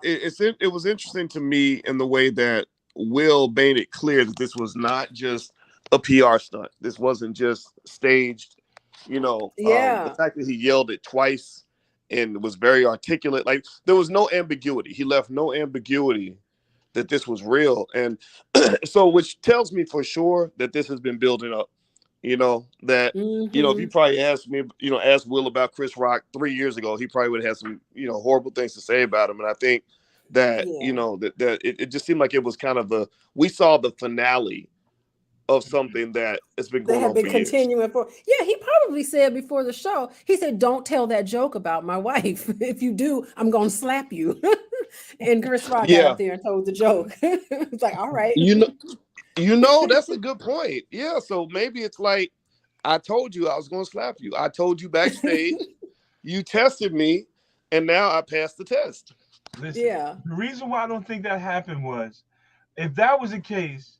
it was interesting to me in the way that Will made it clear that this was not just a PR stunt. This wasn't just staged. The Yeah. fact that he yelled it twice and was very articulate, like there was no ambiguity. He left no ambiguity that this was real. And so, which tells me for sure that this has been building up. That if you Mm-hmm. probably asked me, asked Will about Chris Rock 3 years ago, he probably would have had some, horrible things to say about him. And I think that Yeah. that it just seemed like it was kind of we saw the finale of something that has been They going have on been for years. continuing for. Yeah, he probably said before the show, he said, "Don't tell that joke about my wife. If you do, I'm gonna slap you." And Chris Rock got Yeah, up there and told the joke. It's like, all right. you know, that's a good point. Yeah, so maybe it's like I told you I was going to slap you. I told you backstage. You tested me, and now I passed the test. Listen, Yeah. the reason why I don't think that happened was if that was the case,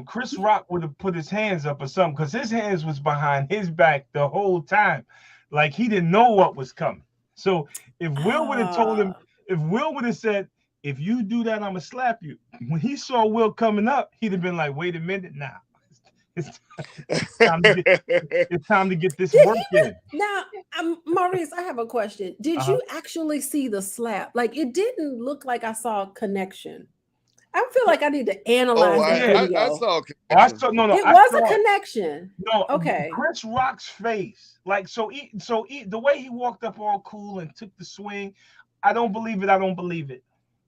Chris Rock would have put his hands up or something because his hands was behind his back the whole time, like he didn't know what was coming. So if Will would have told him, Ah, if Will would have said, "If you do that, I'm gonna slap you," when he saw Will coming up, he'd have been like, "Wait a minute now, it's, it's time to get it's time to get this did work he in." now, Maurice, I have a question. Did Uh-huh. you actually see the slap? Like, it didn't look like I saw a connection. I feel like I need to Oh, analyze that Yeah. I video. saw a Oh, I connection. saw no, It I was a saw it. connection. No, Okay. Chris Rock's face, like the way he walked up all cool and took the swing, I don't believe it. I don't believe it.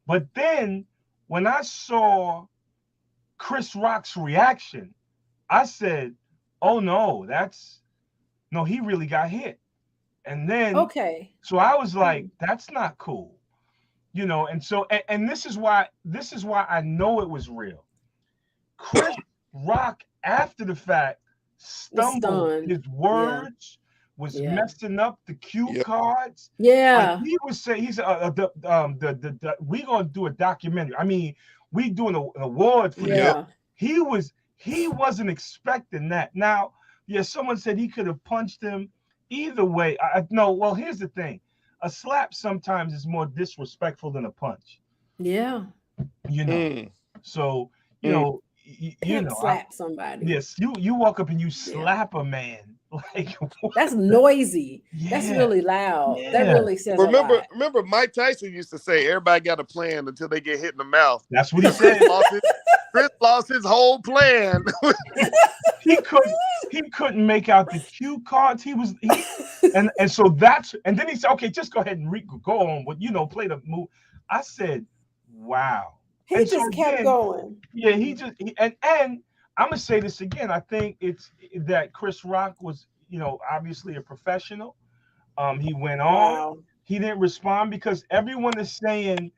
But then when I saw Chris Rock's reaction, I said, "Oh no, no, he really got hit." And then Okay. so I was like, Hmm. "That's not cool," And so and this is why I know it was real. Chris Rock, after the fact, Was stumbled. stunned. His Yeah. words was Yeah. messing up the cue Yep. cards. Like Yeah. he was saying, he's we gonna do a documentary. I mean, we doing an award for this. Yep. Yeah. He wasn't expecting that. Now, yeah, someone said he could have punched him. Either way, I no. Well, here's the thing: a slap sometimes is more disrespectful than a punch. Yeah. You know. Mm, So mm. Pimp slap somebody. yes, you walk up and you Yeah. slap a man like what That's the, noisy. That's yeah, really loud. That yeah. really says a Remember, lot. remember, Mike Tyson used to say, "Everybody got a plan until they get hit in the mouth." That's what he Chris said. lost his Chris lost his whole plan. He couldn't make out the cue cards. And so and then he said, okay, just go ahead and go on with play the move. I said, wow. He And so just kept again, going. yeah, and I'm gonna say this again. I think it's that Chris Rock was, obviously a professional. He went on. Wow. He didn't respond because everyone is saying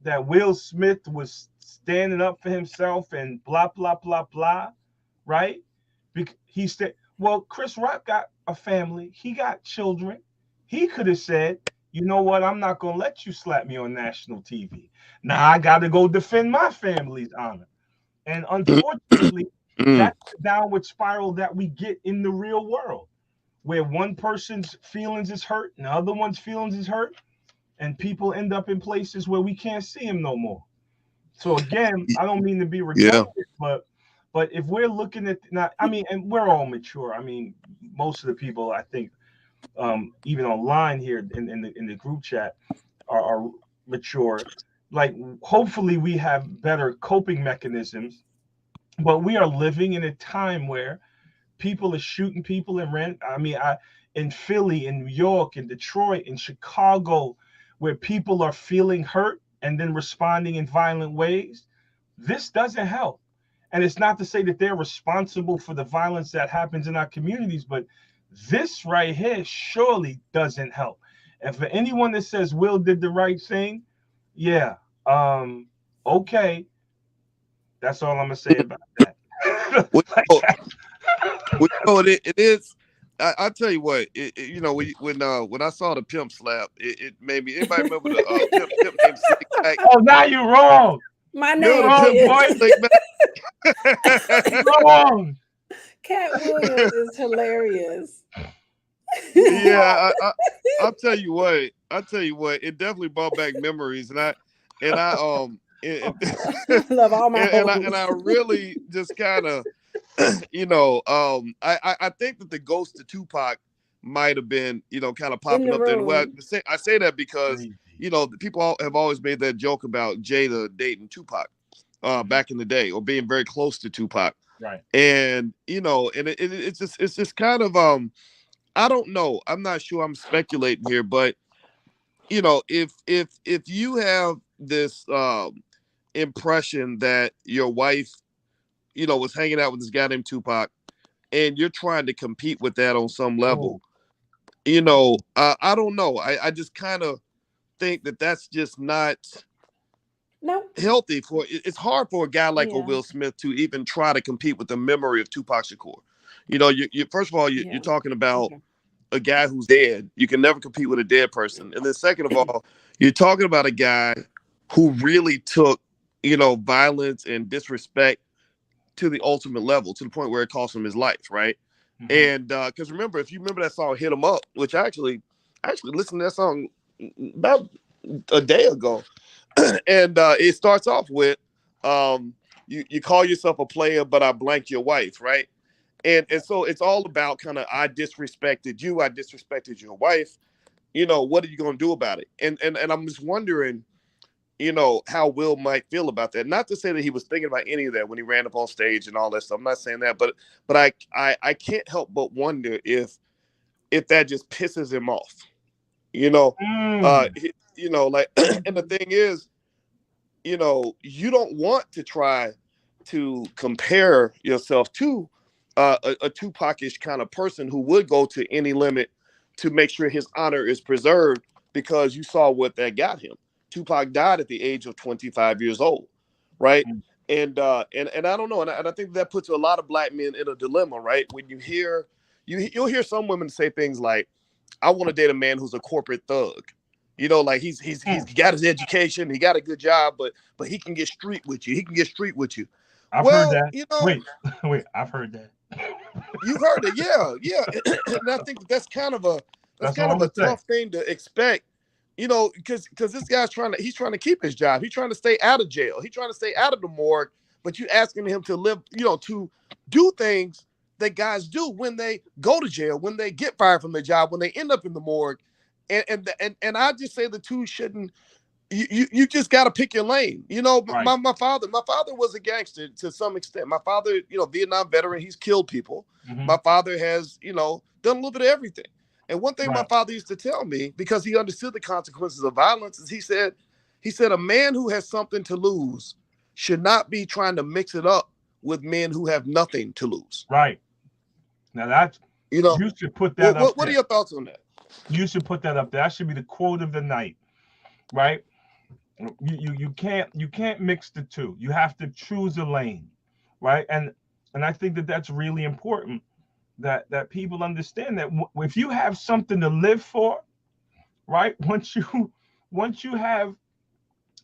that Will Smith was standing up for himself and blah blah blah blah, right? He said, well, Chris Rock got a family. He got children. He could have said, you know what? I'm not gonna let you slap me on national TV. Now I got to go defend my family's honor. And unfortunately, Mm. that's the downward spiral that we get in the real world, where one person's feelings is hurt and the other one's feelings is hurt, and people end up in places where we can't see them no more. So again, I don't mean to be Yeah. redundant, but if we're looking at now, I mean, and we're all mature. I mean, most of the people I think, even online here in the group chat, are mature. Like hopefully we have better coping mechanisms, but we are living in a time where people are shooting people in rent. I mean, in Philly, in New York, in Detroit, in Chicago, where people are feeling hurt and then responding in violent ways. This doesn't help. And it's not to say that they're responsible for the violence that happens in our communities, but this right here surely doesn't help. And for anyone that says Will did the right thing, yeah, okay, that's all I'm gonna say about that. Well, Like you know, that. it is. I tell you what, you know, when I saw the pimp slap, it made me. Anybody remember the pimp named Slick Back? Oh, now you're wrong. My You're name Remember the wrong, pimp named boy. is Slick Back? You're wrong. Cat Williams is hilarious. Yeah, I'll tell you what. I'll tell you what. It definitely brought back memories, and I Love all my and I hoes. really just kind of, I think that the ghost of Tupac might have been, kind of In popping the up there. And well, room. I say that because Crazy. the people have always made that joke about Jada dating Tupac, back in the day, or being very close to Tupac, Right. and it's just kind of I don't know. I'm not sure. I'm speculating here, but if you have this impression that your wife, was hanging out with this guy named Tupac, and you're trying to compete with that on some level, Oh, I don't know. I just kind of think that that's just not No. healthy it's hard for a guy like a Yeah. Will Smith to even try to compete with the memory of Tupac Shakur. You first of all, you're Yeah. talking about Okay. a guy who's dead. You can never compete with a dead person. And then second of all, you're talking about a guy who really took, violence and disrespect to the ultimate level, to the point where it cost him his life, right? mhm. And because remember, if you remember that song "Hit 'Em Up," which I actually listened to that song about a day ago, and it starts off with, you call yourself a player, but I blanked your wife, right? And so it's all about kind of, I disrespected you, I disrespected your wife. What are you gonna do about it? And I'm just wondering, how Will might feel about that. Not to say that he was thinking about any of that when he ran up on stage and all that stuff. I'm not saying that, but I can't help but wonder if that just pisses him off. You know, Mm, like, and the thing is, you don't want to try to compare yourself to a Tupac-ish kind of person who would go to any limit to make sure his honor is preserved, because you saw what that got him. Tupac died at the age of 25 years old, right? mm, And I don't know, and I think that puts a lot of black men in a dilemma, right? When you'll hear some women say things like, "I want to date a man who's a corporate thug." Like he's mm. got his education, he got a good job, but he can get street with you. He can get street with you. I've heard Well, that. Wait, wait, I've heard that. you've heard it, yeah, yeah. And I think that's That's all I'm a gonna say. tough thing to expect, because this guy's trying to keep his job. He's trying to stay out of jail. He's trying to stay out of the morgue. But you asking him to live, to do things that guys do when they go to jail, when they get fired from their job, when they end up in the morgue. And I just say the two shouldn't. You just got to pick your lane. Right. My father was a gangster to some extent. My father, Vietnam veteran, he's killed people. Hmm. My father has, done a little bit of everything. And one thing my Right. father used to tell me, because he understood the consequences of violence, is he said a man who has something to lose should not be trying to mix it up with men who have nothing to lose. Right. Now that's You know, you should put that what up what, what are there. your thoughts on that? You should put that up there. That should be the quote of the night, right? You can't mix the two. You have to choose a lane, right? And I think that that's really important, that people understand that if you have something to live for, right? Once you have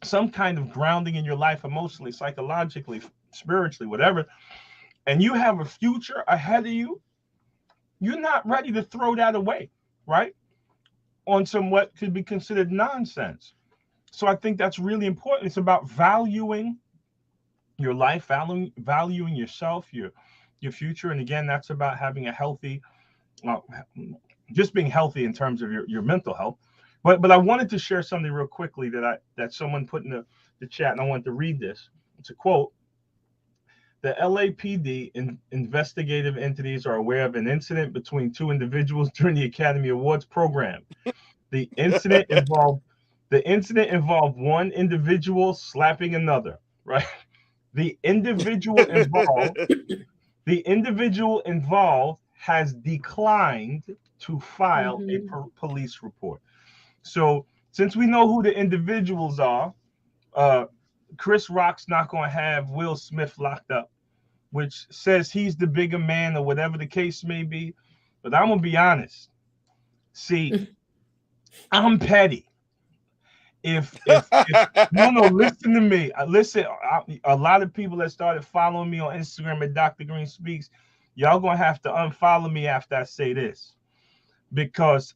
some kind of grounding in your life, emotionally, psychologically, spiritually, whatever, and you have a future ahead of you, you're not ready to throw that away, right? On some what could be considered nonsense. So I think that's really important. It's about valuing your life, valuing yourself, your future, and again, that's about having a healthy, uh, just being healthy in terms of your mental health. But I wanted to share something real quickly that someone put in the chat, and I want to read this. It's a quote. The LAPD investigative entities are aware of an incident between two individuals during the Academy Awards program. The incident involved the incident involved one individual slapping another, right? The individual involved, the individual involved has declined to file a Hmm. police report. So since we know who the individuals are, uh, Chris Rock's not going to have Will Smith locked up, which says he's the bigger man or whatever the case may be. But I'm gonna be honest. See, I'm petty. If no, listen to me. Listen, a lot of people that started following me on Instagram at Dr. Green Speaks, y'all gonna have to unfollow me after I say this, because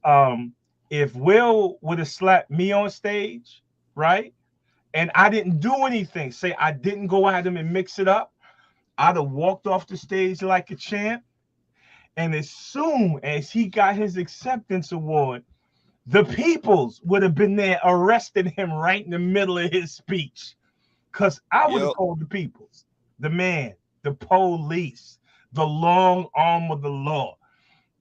if Will would have slapped me on stage, right, and I didn't do anything, say I didn't go at him and mix it up, I'd have walked off the stage like a champ. And as soon as he got his acceptance award, the peoples would have been there arresting him right in the middle of his speech. Because I would have Yep. called the peoples, the man, the police, the long arm of the law.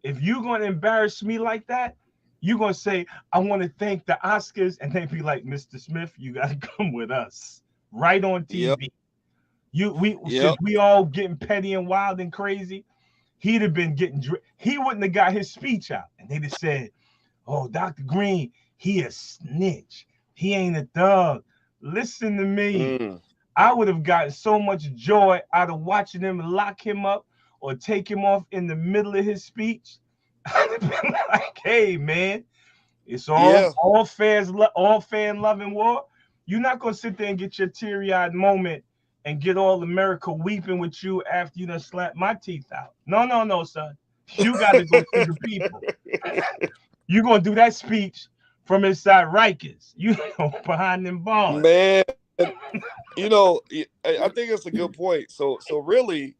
If you're going to embarrass me like that, you're going to say, I want to thank the Oscars. And they be like, Mr. Smith, you got to come with us right on Yep. TV. Since Yep. we all getting petty and wild and crazy, he'd have been getting, he wouldn't have got his speech out. And they'd have said, oh, Dr. Green, he a snitch. He ain't a thug. Listen to me. Mm. I would have gotten so much joy out of watching them lock him up or take him off in the middle of his speech. I'd have been like, hey, man, it's Yeah. all fans, all fan loving war. You're not gonna sit there and get your teary-eyed moment and get all America weeping with you after you done slapped my teeth out. No, no, no, son. You got to go to the people. You're gonna do that speech from inside Rikers, behind them bars. Man, I think it's a good point. So really,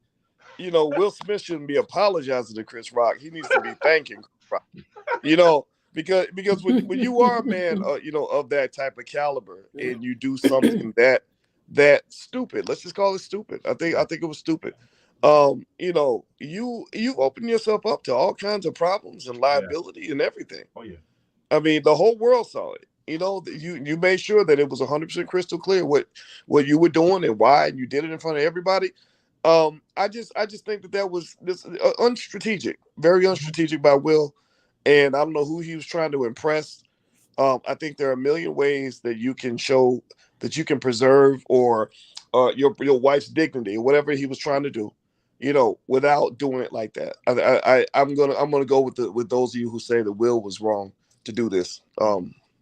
Will Smith shouldn't be apologizing to Chris Rock. He needs to be thanking Chris Rock. You know, because when you are a man, of that type of caliber, and you do something that stupid, let's just call it stupid. I think it was stupid. You open yourself up to all kinds of problems and Oh yeah, liability and everything. oh yeah, I mean, the whole world saw it. You made sure that it was 100% crystal clear what you were doing and why, and you did it in front of everybody. I just think that was this unstrategic, very mhm, unstrategic by Will, and I don't know who he was trying to impress. I think there are a million ways that you can show that you can preserve or your wife's dignity or whatever he was trying to do, without doing it like that. I'm gonna go with those of you who say that Will was wrong to do this.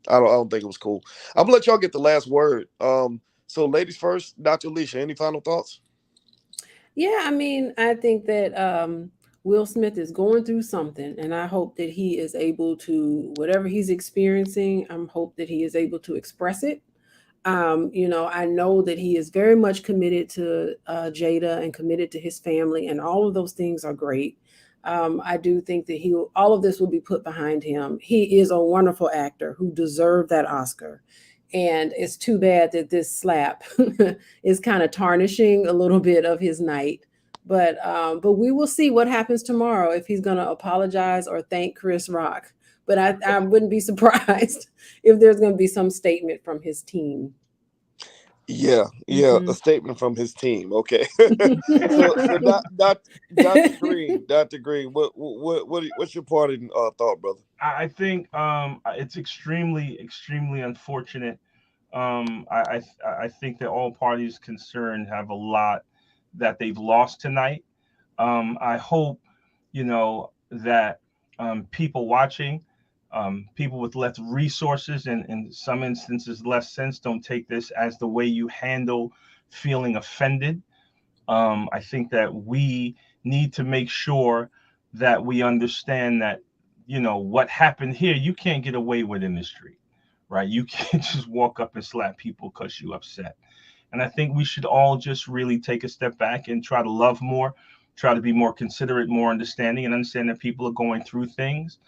I don't think it was cool. I'm gonna let y'all get the last word. So ladies first, Dr. Alicia, any final thoughts? Yeah, I mean, I think that Will Smith is going through something, and I hope that he is able to, whatever he's experiencing, I hope that he is able to express it. I know that he is very much committed to Jada and committed to his family, and all of those things are great. I do think that all of this will be put behind him. He is a wonderful actor who deserved that Oscar. And it's too bad that this slap is kind of tarnishing a little bit of his night. But we will see what happens tomorrow if he's going to apologize or thank Chris Rock. But I wouldn't be surprised if there's going to be some statement from his team. Yeah, yeah, a Hmm. statement from his team. Okay. So Dr. Green, what's your parting thought, brother? I think it's extremely unfortunate. I think that all parties concerned have a lot that they've lost tonight. I hope that people watching, people with less resources and in some instances less sense, don't take this as the way you handle feeling offended. I think that we need to make sure that we understand that, what happened here, you can't get away with in the street, right? You can't just walk up and slap people because you upset. And I think we should all just really take a step back and try to love more, try to be more considerate, more understanding, and understand that people are going through things.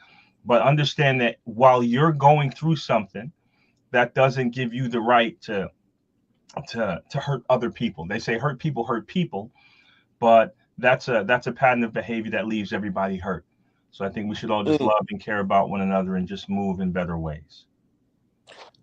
But understand that while you're going through something, that doesn't give you the right to hurt other people. They say hurt people, but that's a pattern of behavior that leaves everybody hurt. So I think we should all just Mm. love and care about one another and just move in better ways.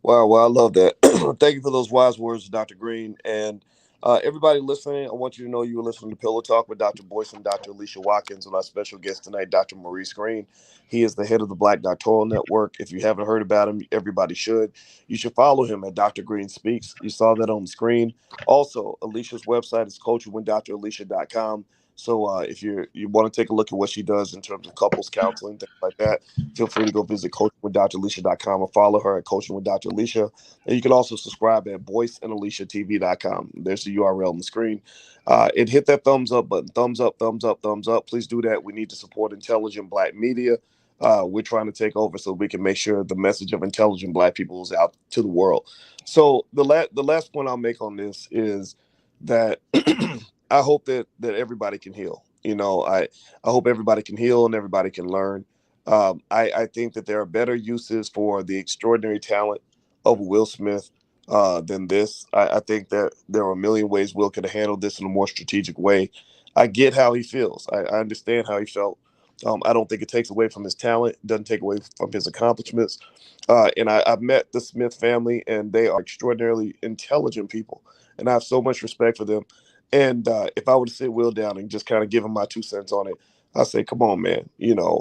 Wow, well, I love that. Thank you for those wise words, Dr. Green. And Everybody listening, I want you to know you were listening to Pillow Talk with Dr. Boyce and Dr. Alicia Watkins, and our special guest tonight, Dr. Maurice Green. He is the head of the Black Doctoral Network. If you haven't heard about him, everybody should. You should follow him at Dr. Green Speaks. You saw that on the screen. Also, Alicia's website is coachingwithdralicia.com. So if you want to take a look at what she does in terms of couples counseling, things like that, feel free to go visit coachingwithdralicia.com or follow her at Coaching with Dr. Alicia. And you can also subscribe at boyceandaliciatv.com. There's the URL on the screen. And hit that thumbs up button. Thumbs up, thumbs up, thumbs up. Please do that. We need to support intelligent Black media. We're trying to take over so we can make sure the message of intelligent Black people is out to the world. So the last point I'll make on this is that I hope that everybody can heal. I hope everybody can heal and everybody can learn. I think that there are better uses for the extraordinary talent of Will Smith than this. I think that there are a million ways Will could have handled this in a more strategic way. I get how he feels. I understand how he felt. I don't think it takes away from his talent, doesn't take away from his accomplishments. And I've met the Smith family, and they are extraordinarily intelligent people, and I have so much respect for them. And if I were to sit Will down and just kind of give him my 2 cents on it, I say, come on, man.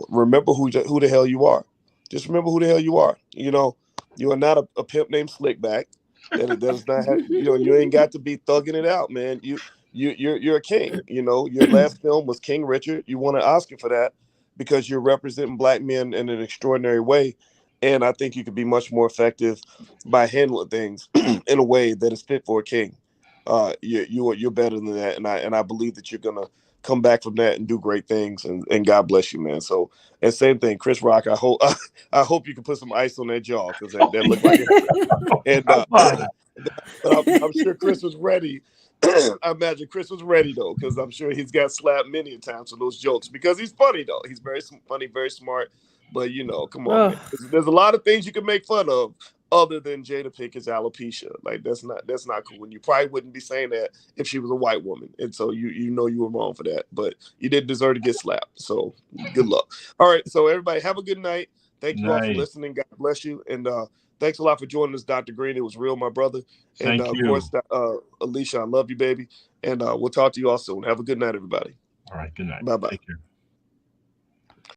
Remember who the hell you are. Just remember who the hell you are. You are not a pimp named Slickback. That is not how, you ain't got to be thugging it out, man. You're a king. Your last film was King Richard. You won an Oscar for that because you're representing Black men in an extraordinary way. And I think you could be much more effective by handling things in a way that is fit for a king. You're better than that, and I believe that you're gonna come back from that and do great things. And God bless you, man. So, and same thing, Chris Rock. I hope I hope you can put some ice on that jaw because that looked like it hurt. And Come on. but I'm sure Chris was ready. I imagine Chris was ready though, because I'm sure he's got slapped many a times for those jokes because he's funny though. He's very funny, very smart. But come on, man. Oh, There's a lot of things you can make fun of other than Jada Pickett's alopecia. Like that's not cool. And you probably wouldn't be saying that if she was a white woman. And so you know you were wrong for that. But you didn't deserve to get slapped. So good luck. All right. So everybody have a good night. Thank you all for Night. listening. God bless you. And thanks a lot for joining us, Dr. Green. It was real, my brother. And Thank of you. course, Alicia, I love you, baby. And we'll talk to you all soon. Have a good night, everybody. All right. Good night. Bye bye. Take care.